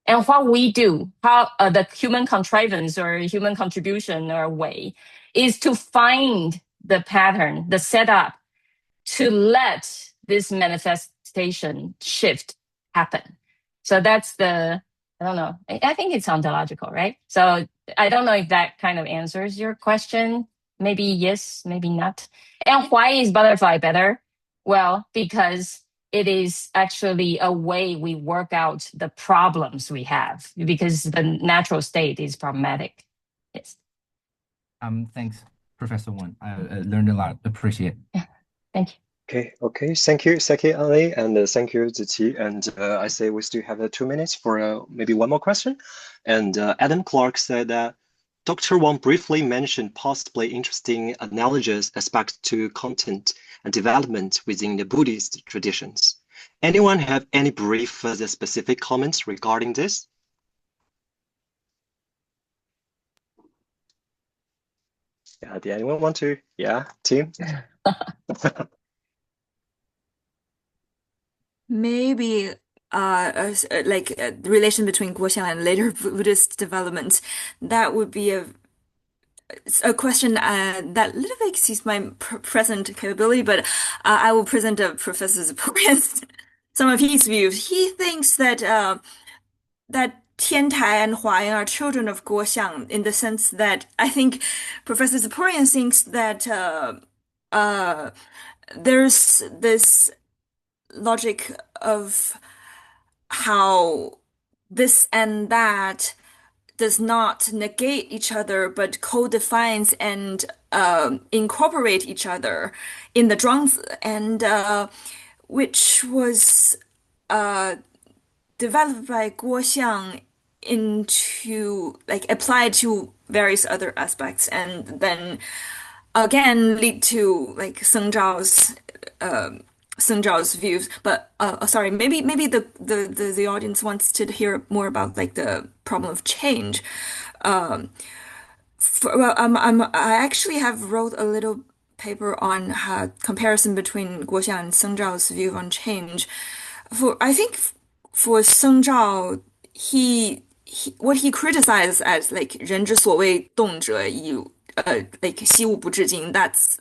And what we do, how the human contrivance or human contribution or way, is to find the pattern, the setup, to let this manifestation shift happen. So that's I don't know, I think it's ontological, right? So I don't know if that kind of answers your question. Maybe yes, maybe not. And why is butterfly better? Well, because it is actually a way we work out the problems we have, because the natural state is problematic. Yes. Thanks, Professor Wang. I learned a lot. Appreciate it. Yeah. Thank you. Okay. Thank you, Ellie, and thank you, Ziqi. And I say we still have 2 minutes for maybe one more question. And Adam Clark said that Dr. Wang briefly mentioned possibly interesting analogous aspects to content and development within the Buddhist traditions. Anyone have any brief further specific comments regarding this? Yeah, did anyone want to? Yeah, Tim? Maybe like the relation between Guoxiang and later Buddhist development, that would be a question that little bit exceeds my present capability, but I will present Professor Zaporian's some of his views. He thinks that that Tiantai and Huayang are children of Guoxiang, in the sense that I think Professor Zaporian thinks that there's this logic of how this and that does not negate each other, but co-defines and incorporate each other in the Zhuangzi, and which was developed by Guoxiang into, like, applied to various other aspects, and then again lead to like Seng Zhao's views. But sorry, maybe the audience wants to hear more about like the problem of change. I actually have wrote a little paper on comparison between Guoxiang and Seng Zhao's view on change. I think for Seng Zhao, what he criticizes as like 人之所谓动者以like 惜物不至精, that's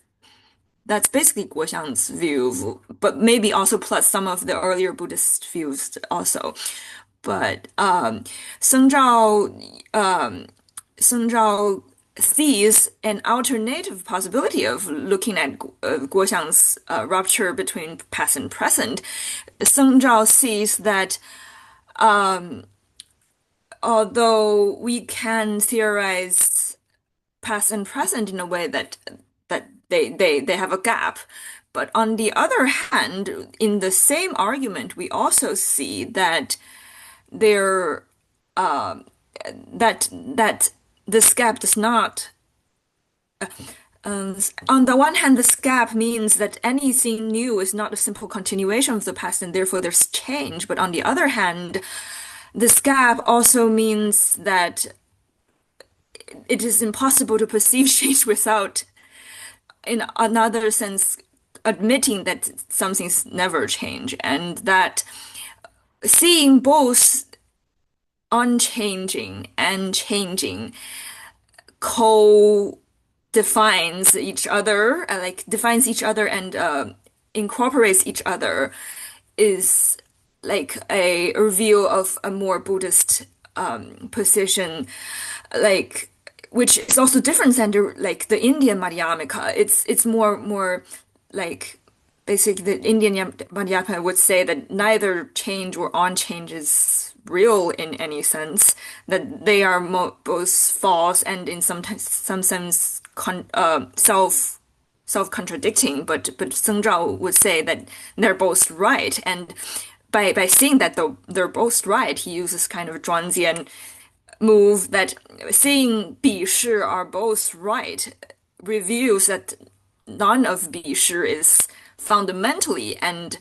basically Guoxiang's view, but maybe also plus some of the earlier Buddhist views also. But Seng Zhao sees an alternative possibility of looking at Guoxiang's rupture between past and present. Seng Zhao sees that although we can theorize past and present in a way that they have a gap, but on the other hand, in the same argument, we also see that that this gap does not. On the one hand, this gap means that anything new is not a simple continuation of the past, and therefore there's change. But on the other hand, this gap also means that it is impossible to perceive change without, in another sense, admitting that something's never change, and that seeing both unchanging and changing co-defines each other, defines each other and incorporates each other, is like a reveal of a more Buddhist position. Like which is also different than the Indian Madhyamika. It's more like basically the Indian Madhyamika would say that neither change or on-change is real in any sense, that they are both false and in some sense self-contradicting, but Zheng Zhao would say that they're both right. And by saying that they're both right, he uses kind of a Zhuangzi move that saying 彼是 are both right reveals that none of 彼是 is fundamentally and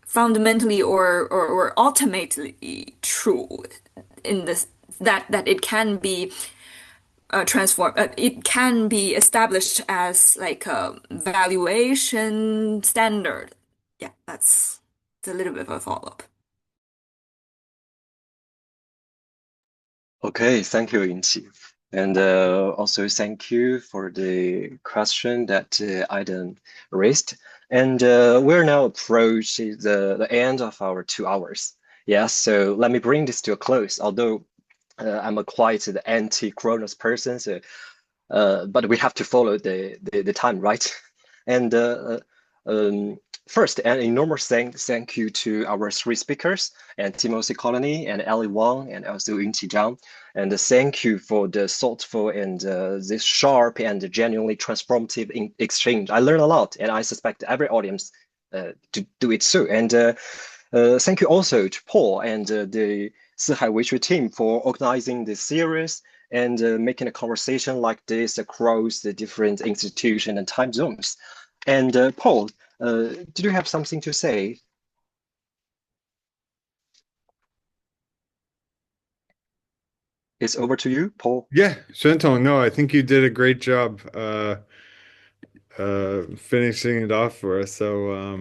fundamentally or ultimately true in this that it can be transformed. It can be established as like a valuation standard. Yeah, that's a little bit of a follow-up. Okay, thank you, Yunqi. And also thank you for the question that Aidan raised. And we're now approaching the end of our 2 hours. Yeah, so let me bring this to a close, although I'm a quite anti-Chronos person, so but we have to follow the time, right? And first, an enormous thank you to our 3 speakers, and Timothy Connolly, and Ellie Wang, and also Yunqi Zhang. And thank you for the thoughtful and this sharp and genuinely transformative exchange. I learned a lot, and I suspect every audience to do it too. And thank you also to Paul and the 四海为学 team for organizing this series and making a conversation like this across the different institutions and time zones. And Paul, did you have something to say? It's over to you, Paul. Yeah, Xuantong, no, I think you did a great job finishing it off for us. So